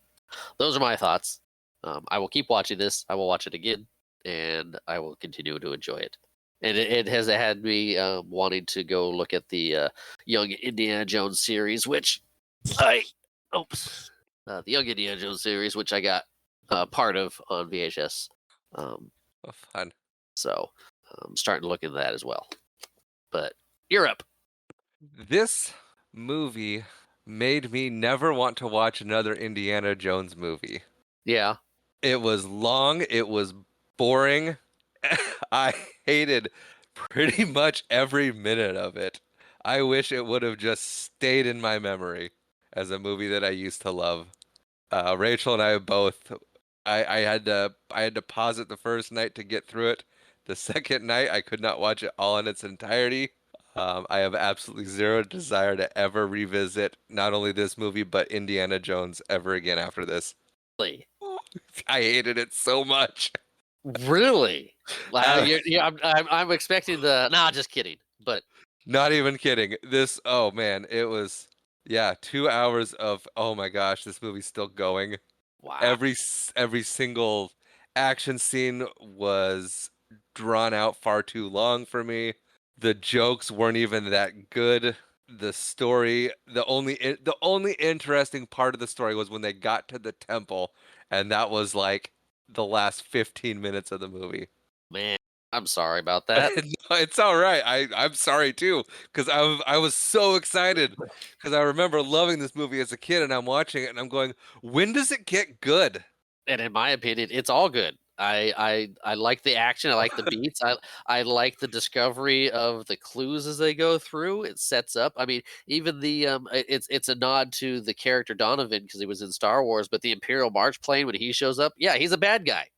those are my thoughts. I will keep watching this. I will watch it again, and I will continue to enjoy it. And it has had me wanting to go look at the Young Indiana Jones series, which the Young Indiana Jones series, which I got part of on VHS. Um, Oh, fun. so I'm starting to look into that as well. But you're up. This movie made me never want to watch another Indiana Jones movie. Yeah. It was long, it was boring. I hated pretty much every minute of it. I wish it would have just stayed in my memory as a movie that I used to love. Rachel and I both. I had to pause it the first night to get through it. The second night, I could not watch it all in its entirety. I have absolutely zero desire to ever revisit not only this movie but Indiana Jones ever again after this. Really? I hated it so much. Really? Wow, Uh, I'm expecting the. Nah, just kidding. But Not even kidding. This, oh man, it was, yeah, 2 hours of, oh my gosh, this movie's still going. wow, Every single action scene was drawn out far too long for me. The jokes weren't even that good. The story, the only interesting part of the story was when they got to the temple, and that was like the last 15 minutes of the movie. man, I'm sorry about that. No, it's all right. I'm sorry too, because I was so excited because I remember loving this movie as a kid, and I'm watching it and I'm going, when does it get good? And in my opinion, it's all good. I like the action. I like the beats. I like the discovery of the clues as they go through. It sets up. I mean, even it's a nod to the character Donovan because he was in Star Wars. But the Imperial March playing when he shows up, yeah, he's a bad guy.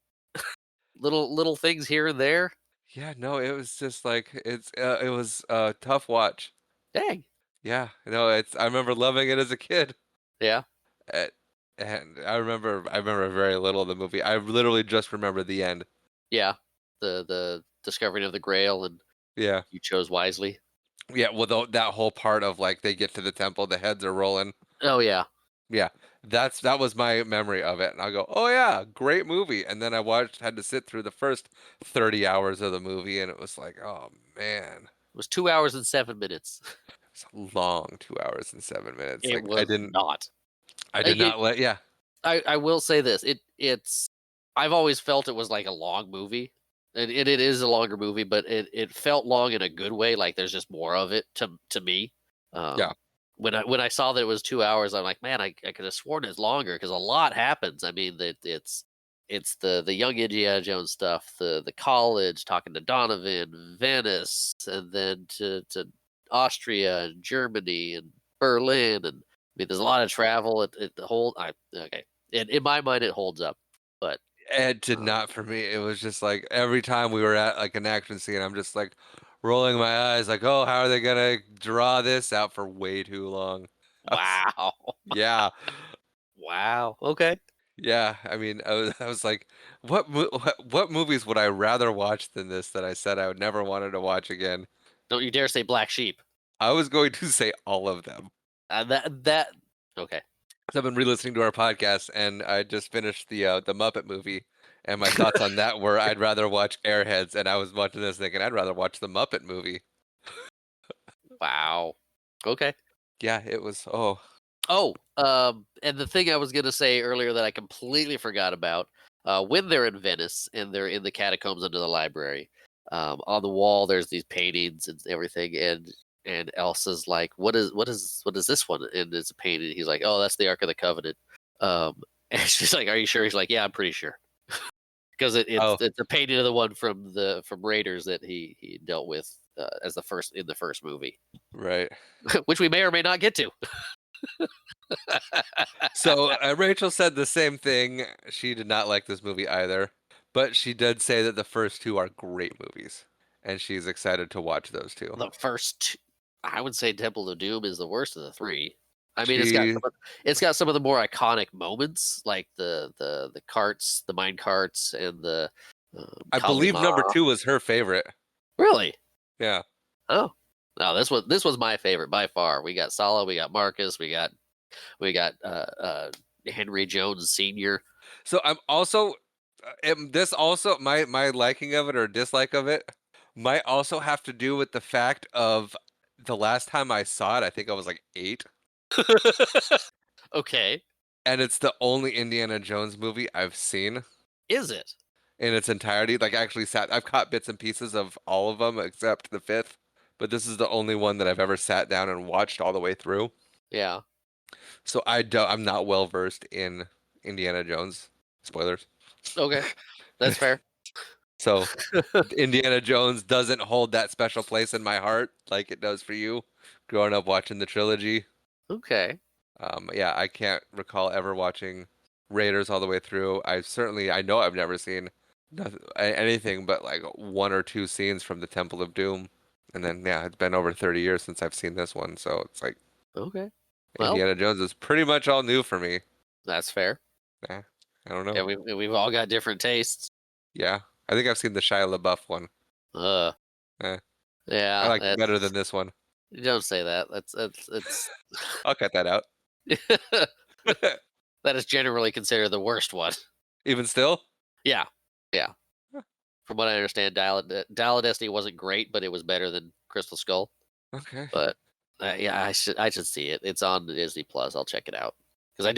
Little things here and there. Yeah, no, it was just like it was a tough watch. Dang. Yeah, no, it's I remember loving it as a kid. Yeah. Uh, and I remember very little of the movie. I literally just remember the end. Yeah. The discovering of the Grail and Yeah. you chose wisely. Yeah, well, that whole part of like they get to the temple, the heads are rolling. Oh yeah. Yeah, that was my memory of it, and I go, "Oh yeah, great movie." And then I had to sit through the first 30 hours of the movie, and it was like, "Oh man, It was 2 hours and 7 minutes. it's a long 2 hours and 7 minutes." It Like was not. I did It, not let, yeah, I will say this. It's I've always felt it was like a long movie. And it is a longer movie, but it felt long in a good way. Like there's just more of it to me. yeah, Um, when I saw that it was 2 hours, I'm like, man, I could have sworn it's longer because a lot happens. I mean, that it's the young Indiana Jones stuff, the college talking to Donovan, Venice, and then to Austria and Germany and Berlin, and I mean, there's a lot of travel. The whole I okay. In my mind, it holds up, but it did um, not for me. It was just like every time we were at like an action scene, I'm just like rolling my eyes, like, "Oh, how are they gonna draw this out for way too long?" I was, wow. yeah. Wow, okay. Yeah, I mean, I was like, what movies would I rather watch than this that I said I would never wanted to watch again? Don't you dare say Black Sheep. I was going to say all of them. That okay. So I've been re-listening to our podcast, and I just finished the Muppet movie, and my thoughts on that were I'd rather watch Airheads, and I was watching this thinking I'd rather watch the Muppet movie. Wow. Okay. Yeah, it was. Oh, Oh, and the thing I was gonna say earlier that I completely forgot about, when they're in Venice and they're in the catacombs under the library, on the wall there's these paintings and everything, and Elsa's like, what is this one?" And it's a painting. He's like, "Oh, that's the Ark of the Covenant." And she's like, "Are you sure?" He's like, "Yeah, I'm pretty sure." Because oh, it's a painting of the one from Raiders that he dealt with as the first in the first movie, right. which we may or may not get to. So Rachel said the same thing. She did not like this movie either, but she did say that the first two are great movies, and she's excited to watch those two. The first, I would say Temple of Doom is the worst of the 3. I mean, She, it's got some of the more iconic moments, like the carts, the mine carts, and the, I Kali believe Ma. number two was her favorite. Really? Yeah. Oh. No, this was my favorite by far. We got Sala, we got Marcus, we got Henry Jones Sr. So I'm also, this also my liking of it or dislike of it might also have to do with the fact of the last time I saw it, I think I was like 8, Okay. and it's the only Indiana Jones movie I've seen Is it? in its entirety. Like actually I've caught bits and pieces of all of them except the fifth, but this is the only one that I've ever sat down and watched all the way through. Yeah. So I'm not well versed in Indiana Jones. Spoilers. Okay. That's fair. So Indiana Jones doesn't hold that special place in my heart like it does for you growing up watching the trilogy. Okay. Yeah, I can't recall ever watching Raiders all the way through. I know I've never seen anything but like one or two scenes from the Temple of Doom. And then yeah, it's been over 30 years since I've seen this one, so it's like Okay. Well, Indiana Jones is pretty much all new for me. that's fair. Eh, I don't Yeah, know. we've all got different tastes. Yeah, I think I've seen the Shia LaBeouf one. Uh, Eh. I Yeah, liked it better that's than this one. you don't say that. That's I'll cut that out. that is generally considered the worst one. Even still? Yeah, yeah. Huh, From what I understand, Dial of Destiny wasn't great, but it was better than Crystal Skull. okay. But yeah, I should see it. It's on Disney Plus. I'll check it out because I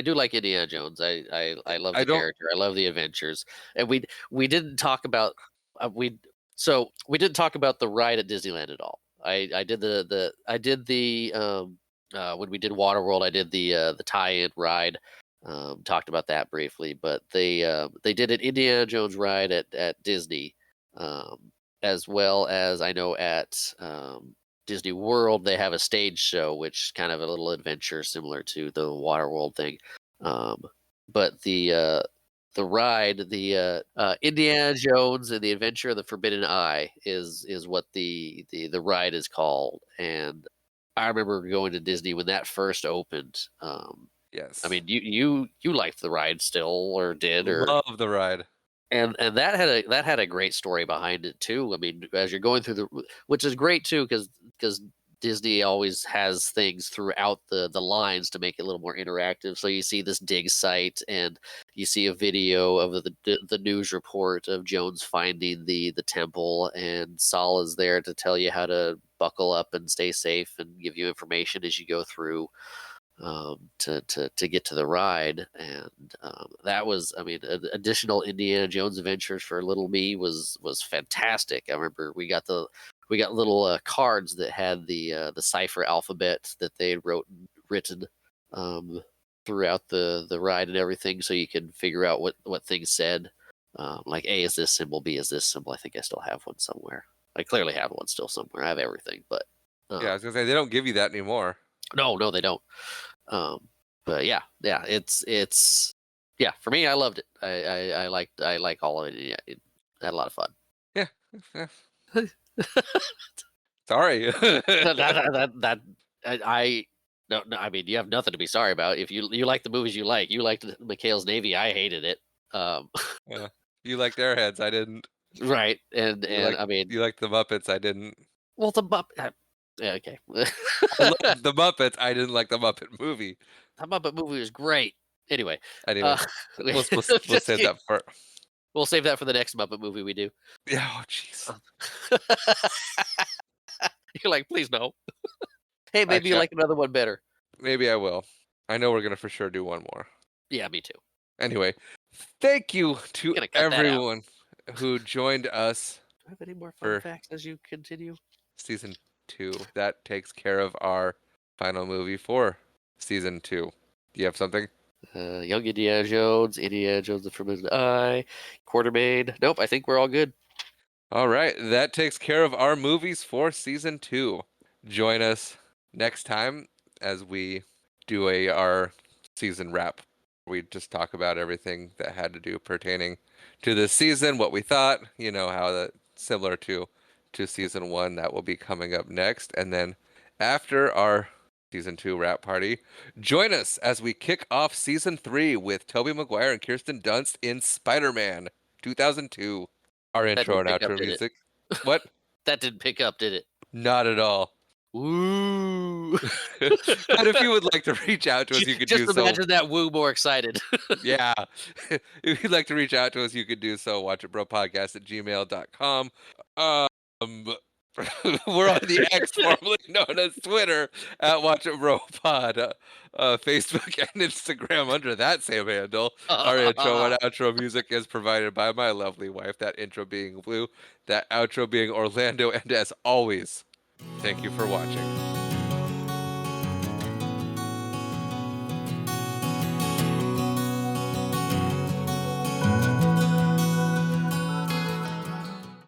do like Indiana Jones. I love I the don't character. I love the adventures. And we didn't talk about we didn't talk about the ride at Disneyland at all. I did the when we did Waterworld, I did the tie-in ride. Talked about that briefly, but they did an Indiana Jones ride at Disney, as well as I know at Disney World they have a stage show, which kind of a little adventure similar to the Waterworld thing. Um, but the ride, the Indiana Jones and the Adventure of the Forbidden Eye is what the ride is called. And I remember going to Disney when that first opened. I yes. mean, you liked the ride still, or did, or Love the ride. and that had a great story behind it too. I mean, as you're going through which is great too, because Disney always has things throughout the lines to make it a little more interactive. So you see this dig site, and you see a video of the news report of Jones finding the temple, and Saul is there to tell you how to buckle up and stay safe and give you information as you go through, to get to the ride. And that was, I mean, additional Indiana Jones adventures for little me was fantastic. I remember we got little cards that had the cipher alphabet that they had written, um, throughout the ride and everything, so you can figure out what things said. Like A is this symbol, B is this symbol. I think I still have one somewhere. I clearly have one still somewhere. I have everything, but Yeah, I um, was gonna say they don't give you that anymore. no, they don't. Um, but yeah, it's yeah. For me, I loved it. I like all of it. Yeah, it had a lot of fun. Yeah. Yeah. Sorry. That I no, no. I mean, you have nothing to be sorry about. If you like the movies you like, you liked McHale's Navy. I hated it. Um, Yeah. You liked Airheads, I didn't. right, You and like I mean, you liked the Muppets, I didn't. well, the yeah, okay. I love the Muppets, I didn't like the Muppet movie. The Muppet movie was great. Anyway, Anyway, uh, we'll just save kidding. that for We'll save that for the next Muppet movie we do. yeah, oh jeez. Uh, You're like, please no. Hey, maybe you Actually, like another one better. maybe I will. I know we're gonna for sure do one more. Yeah, me too. Anyway, thank you to Gonna cut that out. everyone who joined us Do I have any more fun for facts as you continue? season 2. That takes care of our final movie for season 2. Do you have something? Young Indiana Jones, the Forbidden Eye, Quartermain. Nope, I think we're all good. All right, that takes care of our movies for season 2. Join us next time as we do our season wrap. We just talk about everything that had to do pertaining to this season, what we thought, how that similar to season 1 that will be coming up next. And then after our season 2 wrap party, join us as we kick off season 3 with Tobey Maguire and Kirsten Dunst in Spider-Man 2002. Our That intro didn't and pick up, outro did it? music. What? That didn't pick up, did it? Not at all. Woo! But if you would like to reach out to us, you could Just do so. imagine that woo more excited. Yeah. If you'd like to reach out to us, you could do so. watchitbropodcast@gmail.com. Um, we're on the X, formerly known as Twitter, at watchitbropod. Facebook and Instagram under that same handle. Our intro and outro music is provided by my lovely wife, that intro being Blue, that outro being Orlando, and as always, thank you for watching.